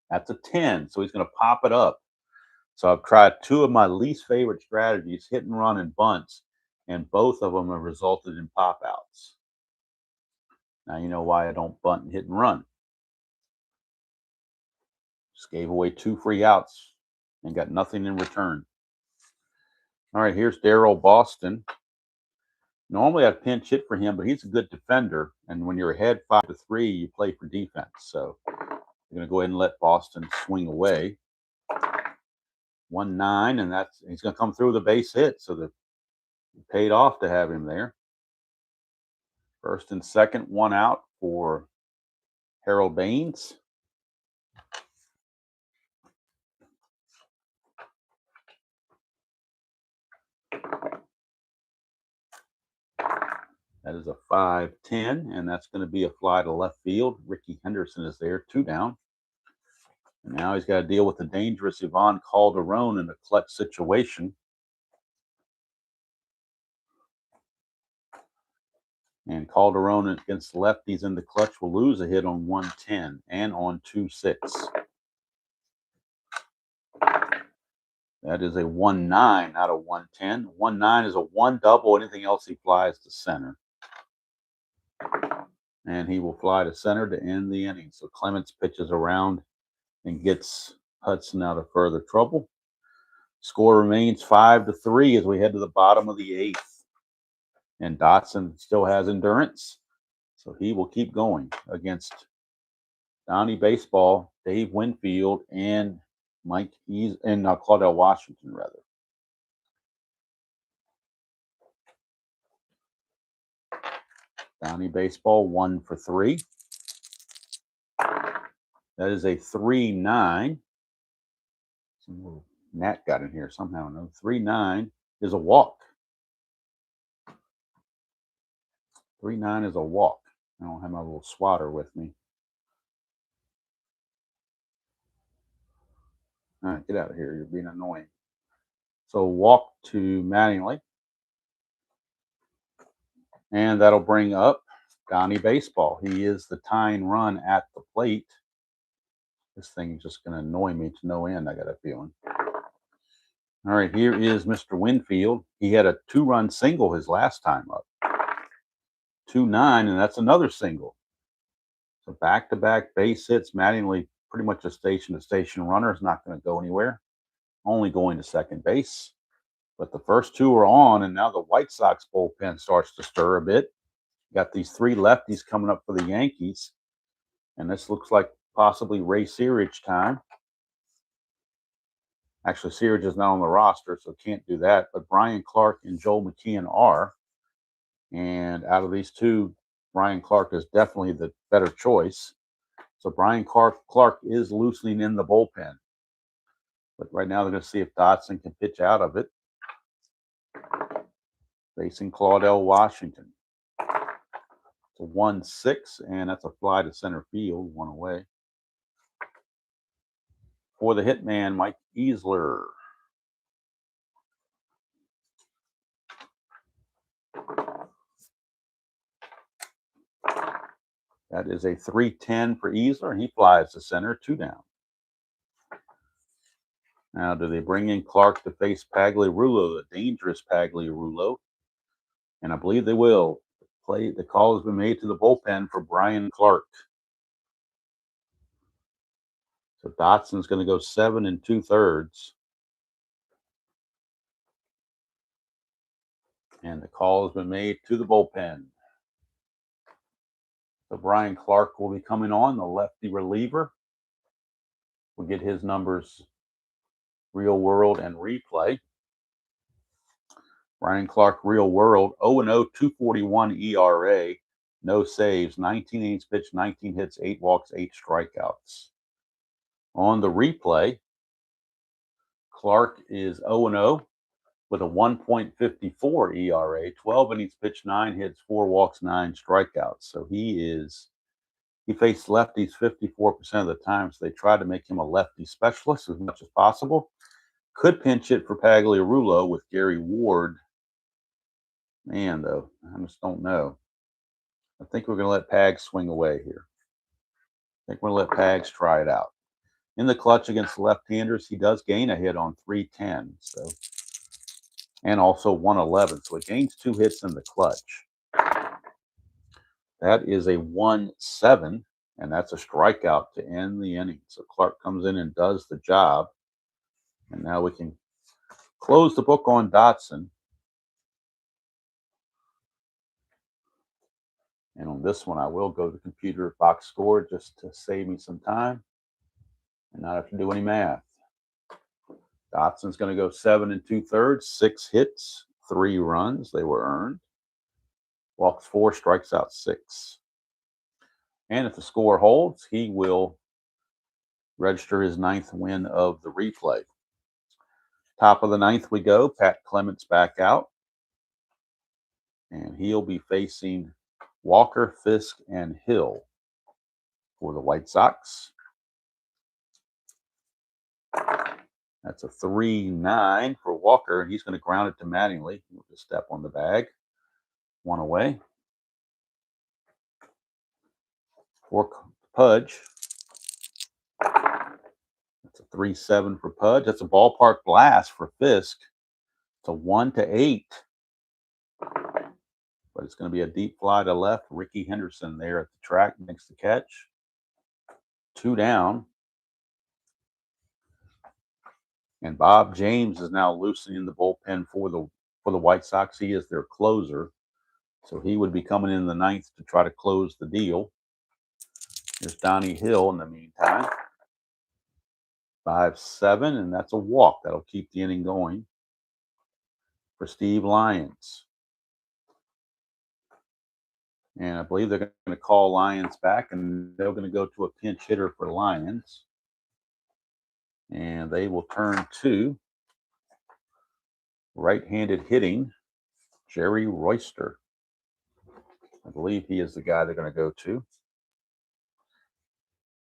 That's a 10, so he's going to pop it up. So I've tried two of my least favorite strategies, hit and run and bunts, and both of them have resulted in pop outs. Now you know why I don't bunt and hit and run. Just gave away 2 free outs and got nothing in return. All right, here's Daryl Boston. Normally I'd pinch hit for him, but he's a good defender. And when you're ahead 5-3, you play for defense. So I'm going to go ahead and let Boston swing away. 1-9, and he's going to come through with a base hit. So it paid off to have him there. First and second, 1 out for Harold Baines. That is a 5-10, and that's going to be a fly to left field. Ricky Henderson is there, 2 down. And now he's got to deal with the dangerous Ivan Calderon in a clutch situation. And Calderon against lefties in the clutch will lose a hit on 110 and on 2-6. That is a 1-9 out of 110. 1-9 is a 1 double. Anything else he flies to center. And he will fly to center to end the inning. So Clements pitches around and gets Hudson out of further trouble. Score remains 5-3 as we head to the bottom of the 8th. And Dotson still has endurance, so he will keep going against Donnie Baseball, Dave Winfield, and Claudell Washington, rather. Donnie Baseball 1 for 3. That is a 3-9. Some little gnat got in here somehow. No, 3-9 is a walk. 3-9 is a walk. I don't have my little swatter with me. All right, get out of here. You're being annoying. So walk to Mattingly. And that'll bring up Donnie Baseball. He is the tying run at the plate. This thing's just going to annoy me to no end, I got a feeling. All right, here is Mr. Winfield. He had a 2-run single his last time up. 2-9, and that's another single. So back-to-back base hits. Mattingly, pretty much a station-to-station runner, is not going to go anywhere. Only going to second base. But the first 2 are on, and now the White Sox bullpen starts to stir a bit. Got these 3 lefties coming up for the Yankees. And this looks like possibly Ray Searage time. Actually, Searage is not on the roster, so can't do that. But Brian Clark and Joel McKeon are. And out of these 2, Brian Clark is definitely the better choice. So Brian Clark is loosening in the bullpen. But right now they're going to see if Dotson can pitch out of it. Facing Claudell Washington. It's a 1-6, and that's a fly to center field, 1 away. For the hitman, Mike Easler. That is a 3-10 for Easler, and he flies to center, 2 down. Now, do they bring in Clark to face Pagliarulo, the dangerous Pagliarulo? And I believe they will. The call has been made to the bullpen for Brian Clark. So Dotson's going to go 7 2/3. And the call has been made to the bullpen. So Brian Clark will be coming on, the lefty reliever. We'll get his numbers real world and replay. Brian Clark, real world, 0-0, 2.41 ERA, no saves, 19 innings pitched, 19 hits, 8 walks, 8 strikeouts. On the replay, Clark is 0-0 with a 1.54 ERA, 12 innings pitched, 9 hits, 4 walks, 9 strikeouts. So he faced lefties 54% of the time, so they tried to make him a lefty specialist as much as possible. Could pinch it for Pagliarulo with Gary Ward Man, though, I just don't know. I think we're going to let Pags swing away here. I think we're going to let Pags try it out. In the clutch against left-handers, he does gain a hit on 310, so, and also 111. So he gains 2 hits in the clutch. That is a 1-7, and that's a strikeout to end the inning. So Clark comes in and does the job. And now we can close the book on Dotson. And on this one, I will go to the computer box score just to save me some time and not have to do any math. Dotson's going to go 7 2/3, 6 hits, 3 runs. They were earned. Walks 4, strikes out 6. And if the score holds, he will register his 9th win of the replay. Top of the 9th we go. Pat Clements back out. And he'll be facing Walker, Fisk, and Hill for the White Sox. That's a 3-9 for Walker, and he's going to ground it to Mattingly. He'll just step on the bag. 1 away. For Pudge. That's a 3-7 for Pudge. That's a ballpark blast for Fisk. It's a 1-8. But it's going to be a deep fly to left. Ricky Henderson there at the track makes the catch. 2 down. And Bob James is now loosening the bullpen for the White Sox. He is their closer. So he would be coming in the 9th to try to close the deal. Here's Donnie Hill in the meantime. 5-7, and that's a walk. That'll keep the inning going for Steve Lyons. And I believe they're going to call Lyons back, and they're going to go to a pinch hitter for Lyons. And they will turn to right-handed hitting Jerry Royster. I believe he is the guy they're going to go to.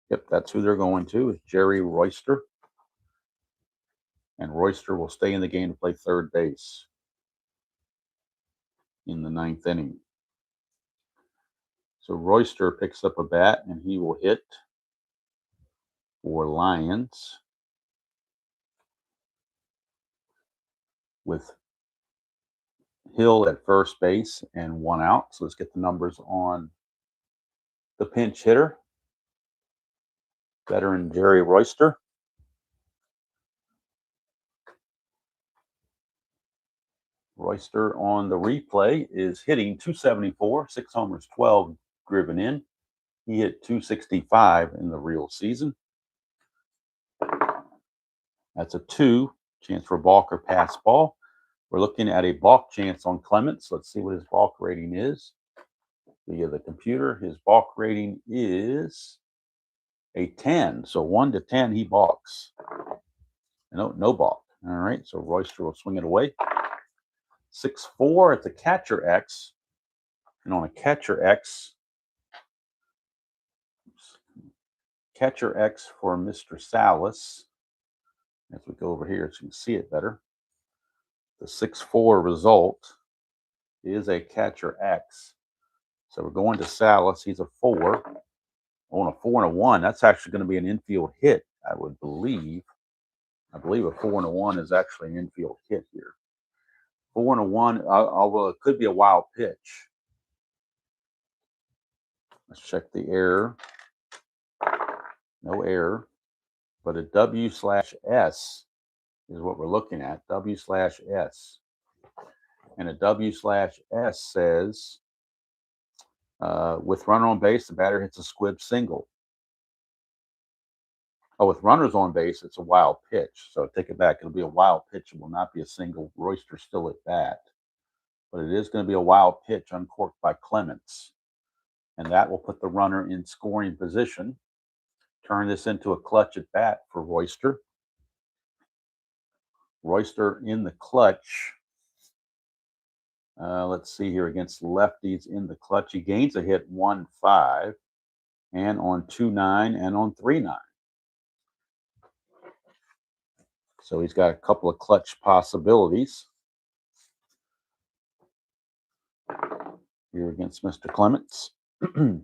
Yep, that's who they're going to, is Jerry Royster. And Royster will stay in the game to play third base in the 9th inning. So Royster picks up a bat, and he will hit for Lyons with Hill at first base and 1 out. So let's get the numbers on the pinch hitter, veteran Jerry Royster. Royster on the replay is hitting .274, 6 homers, 12 driven in. He hit .265 in the real season. That's a 2, chance for a balk or pass ball. We're looking at a balk chance on Clements. Let's see what his balk rating is. Via the computer, his balk rating is a 10. So 1 to 10, he balks. No balk. All right, so Royster will swing it away. 6-4 at the catcher X. And on a catcher X for Mr. Salas. As we go over here so you can see it better. The 6-4 result is a catcher X. So we're going to Salas. He's a 4. On a 4 and a 1, that's actually going to be an infield hit, I would believe. I believe a 4 and a 1 is actually an infield hit here. 4 and a 1, although it could be a wild pitch. Let's check the error. No error. But a W/S is what we're looking at. W/S. And a W/S says, with runner on base, the batter hits a squib single. Oh, with runners on base, it's a wild pitch. So take it back. It'll be a wild pitch. It will not be a single. Royster still at bat. But it is going to be a wild pitch uncorked by Clements. And that will put the runner in scoring position. Turn this into a clutch at bat for Royster. Royster in the clutch. Let's see here against lefties in the clutch. He gains a hit 1-5 and on 2-9 and on 3-9. So he's got a couple of clutch possibilities. here against Mr. Clements. To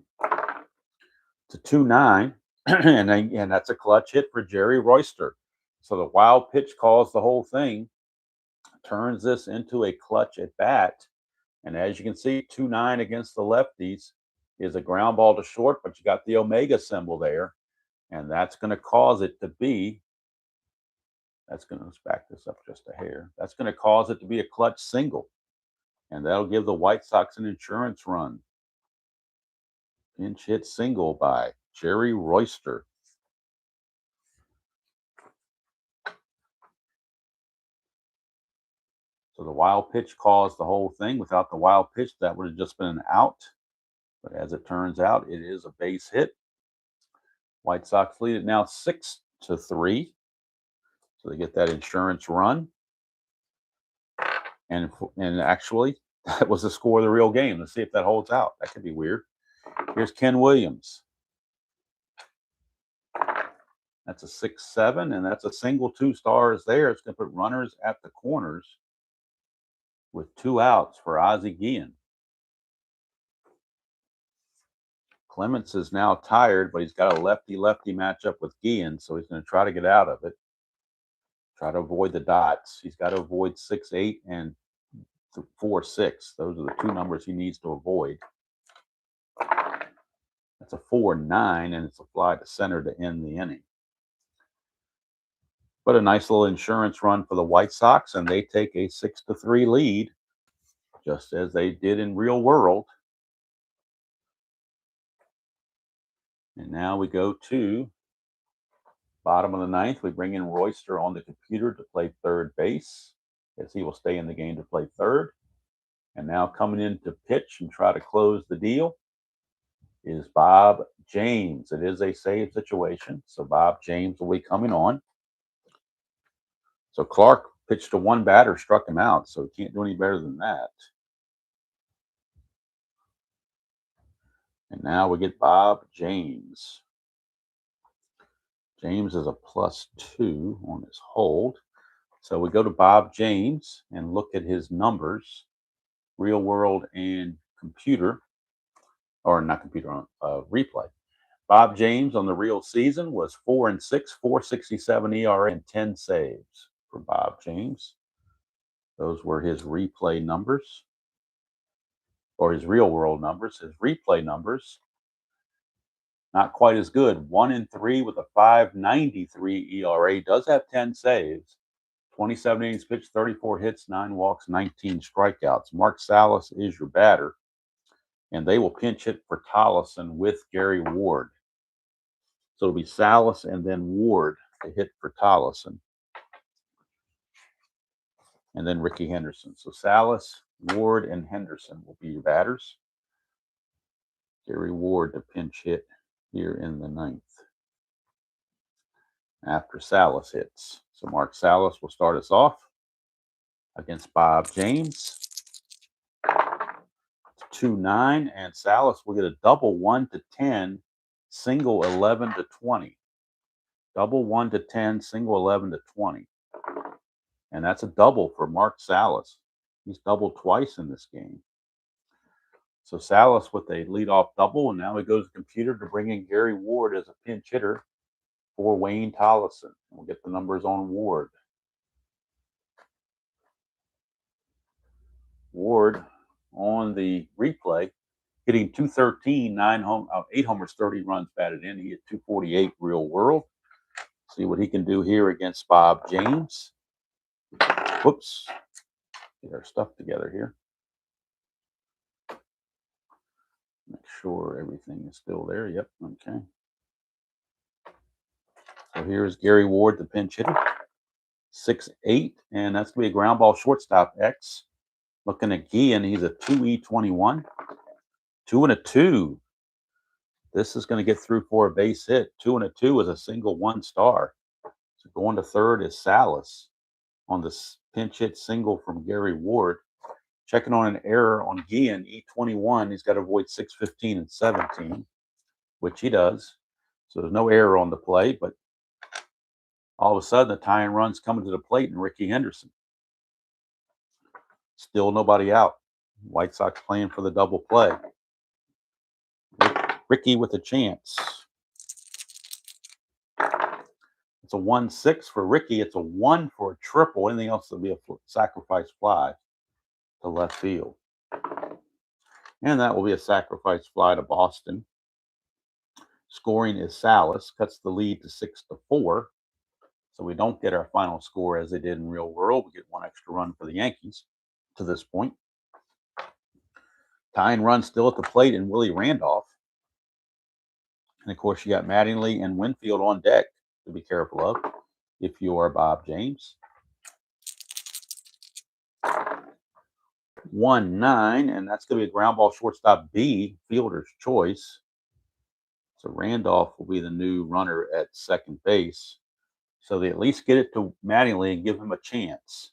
2-9, and that's a clutch hit for Jerry Royster. So the wild pitch calls the whole thing, turns this into a clutch at bat. And as you can see, 2-9 against the lefties is a ground ball to short, but you got the Omega symbol there. And that's going to cause it to be, let's back this up just a hair. That's going to cause it to be a clutch single. And that'll give the White Sox an insurance run. Pinch hit single by Jerry Royster. So the wild pitch caused the whole thing. Without the wild pitch, that would have just been an out. But as it turns out, it is a base hit. White Sox lead it now 6-3. So they get that insurance run. And actually, that was the score of the real game. Let's see if that holds out. That could be weird. Here's Ken Williams. That's a 6-7, and that's a single, 2 stars there. It's going to put runners at the corners with 2 outs for Ozzie Guillen. Clements is now tired, but he's got a lefty-lefty matchup with Guillen, so he's going to try to get out of it. Try to avoid the dots. He's got to avoid 6-8 and 4-6. Those are the 2 numbers he needs to avoid. That's a 4-9, and it's a fly to center to end the inning. But a nice little insurance run for the White Sox, and they take a 6-3 lead, just as they did in real world. And now we go to bottom of the 9th. We bring in Royster on the computer to play third base, as he will stay in the game to play third. And now coming in to pitch and try to close the deal is Bob James. It is a save situation, so Bob James will be coming on. So Clark pitched to 1 batter, struck him out, so he can't do any better than that. And now we get Bob James. James is a +2 on his hold. So we go to Bob James and look at his numbers, real world and computer, or not computer, on replay. Bob James on the real season was 4-6, 4.67 ERA, and 10 saves for Bob James. Those were his replay numbers, or his real world numbers. His replay numbers, not quite as good. 1-3 with a 5.93 ERA. Does have 10 saves. 27 innings pitched, 34 hits, 9 walks, 19 strikeouts. Mark Salas is your batter, and they will pinch hit for Tollison with Gary Ward. So it'll be Salas and then Ward to hit for Tollison, and then Ricky Henderson. So Salas, Ward, and Henderson will be your batters. Gary Ward to pinch hit here in the 9th after Salas hits. So Mark Salas will start us off against Bob James. 2-9, and Salas will get a double 1-10, single 11-20. Double 1-10, single 11-20. And that's a double for Mark Salas. He's doubled twice in this game. So Salas with a leadoff double, and now he goes to the computer to bring in Gary Ward as a pinch hitter for Wayne Tollison. We'll get the numbers on Ward. Ward on the replay, hitting .213, 8 homers, 30 runs batted in. He hit .248 real world. See what he can do here against Bob James. Whoops. Get our stuff together here. Make sure everything is still there. Yep, okay. So here's Gary Ward, the pinch hitter. 6'8", and that's going to be a ground ball shortstop X. Looking at Guillen, he's a 2E21. 2-2. This is going to get through for a base hit. 2-2 is a single 1 star. So going to third is Salas on this pinch hit single from Gary Ward. Checking on an error on Guillen, E21. He's got to avoid 6-15 and 17, which he does. So there's no error on the play, but all of a sudden the tying run's coming to the plate and Ricky Henderson. Still nobody out. White Sox playing for the double play. Ricky with a chance. It's a 1-6 for Ricky. It's a 1 for a triple. Anything else will be a sacrifice fly to left field. And that will be a sacrifice fly to Boston. Scoring is Salas. Cuts the lead to 6-4. So we don't get our final score as they did in real world. We get one extra run for the Yankees to this point. Tying run still at the plate in Willie Randolph. And of course, you got Mattingly and Winfield on deck to be careful of if you are Bob James. 1-9, and that's going to be a ground ball shortstop B, fielder's choice. So Randolph will be the new runner at second base. So they at least get it to Mattingly and give him a chance.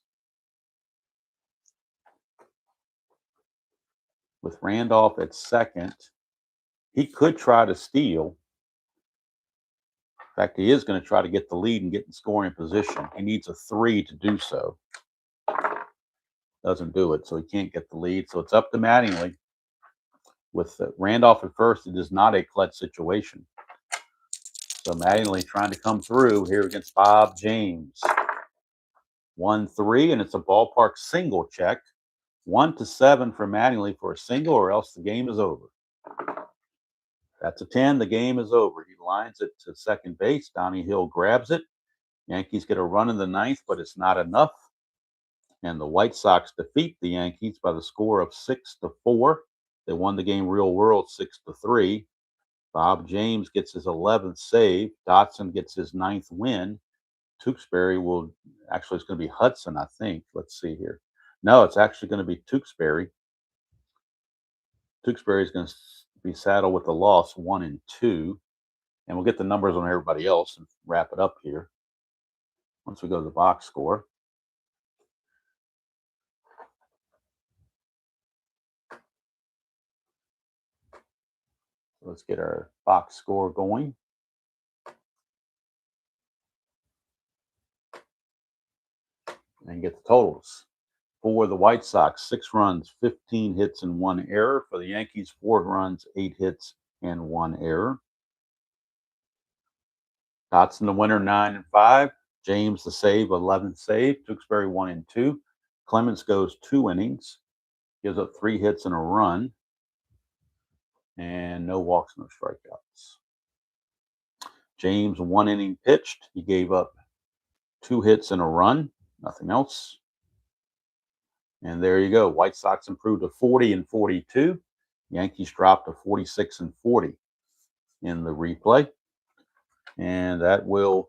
With Randolph at second, he could try to steal. In fact, he is going to try to get the lead and get in scoring position. He needs a 3 to do so. Doesn't do it, so he can't get the lead. So it's up to Mattingly. With Randolph at first, it is not a clutch situation. So Mattingly trying to come through here against Bob James. 1-3, and it's a ballpark single check. 1-7 for Mattingly for a single, or else the game is over. That's a 10. The game is over. He lines it to second base. Donnie Hill grabs it. Yankees get a run in the ninth, but it's not enough. And the White Sox defeat the Yankees by the score of 6-4. They won the game real world 6-3. Bob James gets his 11th save. Dotson gets his 9th win. Tewksbury will actually, it's going to be Hudson, I think. Let's see here. No, it's actually going to be Tewksbury. Tewksbury is going to be saddled with the loss 1 and 2. And we'll get the numbers on everybody else and wrap it up here once we go to the box score. Let's get our box score going. And get the totals. For the White Sox, 6 runs, 15 hits, and 1 error. For the Yankees, 4 runs, 8 hits, and 1 error. Dotson the winner, 9 and 5. James the save, 11th save. Tewksbury 1 and 2. Clemens goes 2 innings. Gives up 3 hits and a run. And no walks, no strikeouts. James 1 inning pitched. He gave up 2 hits and a run. Nothing else. And there you go. White Sox improved to 40 and 42. Yankees dropped to 46 and 40 in the replay. And that will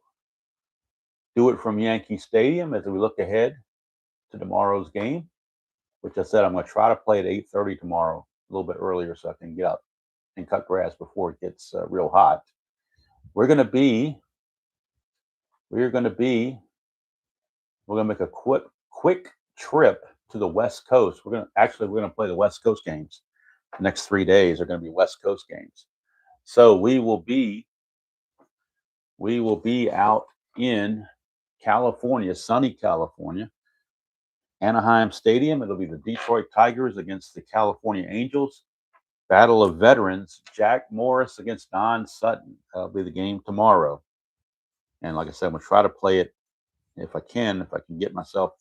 do it from Yankee Stadium as we look ahead to tomorrow's game, which I said I'm going to try to play at 8:30 tomorrow, a little bit earlier so I can get up and cut grass before it gets real hot. We're going to make a quick trip to the West Coast. We're going to play the West Coast games. The next 3 days are going to be West Coast games. So we will be out in California, sunny California, Anaheim Stadium. It'll be the Detroit Tigers against the California Angels. Battle of Veterans, Jack Morris against Don Sutton. That'll be the game tomorrow. And like I said, I'm going to try to play it if I can get myself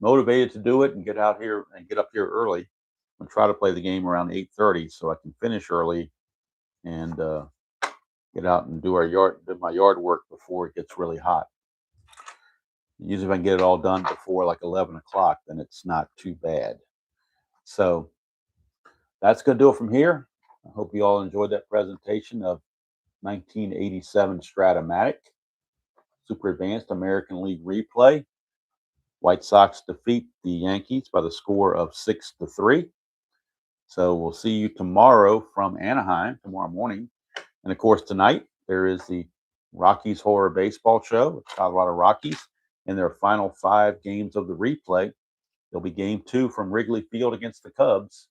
motivated to do it and get out here and get up here early. I'm going to try to play the game around 8:30 so I can finish early and get out and do my yard work before it gets really hot. Usually if I can get it all done before like 11 o'clock, then it's not too bad. So that's going to do it from here. I hope you all enjoyed that presentation of 1987 Strat-O-Matic Super Advanced American League replay. White Sox defeat the Yankees by the score of 6-3. So we'll see you tomorrow from Anaheim, tomorrow morning. And of course, tonight there is the Rockies Horror Baseball Show with Colorado Rockies in their final 5 games of the replay. There'll be game 2 from Wrigley Field against the Cubs.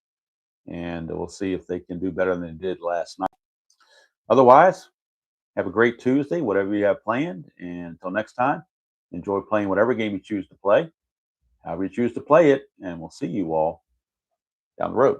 And we'll see if they can do better than they did last night. Otherwise, have a great Tuesday, whatever you have planned. And until next time, enjoy playing whatever game you choose to play, however you choose to play it. And we'll see you all down the road.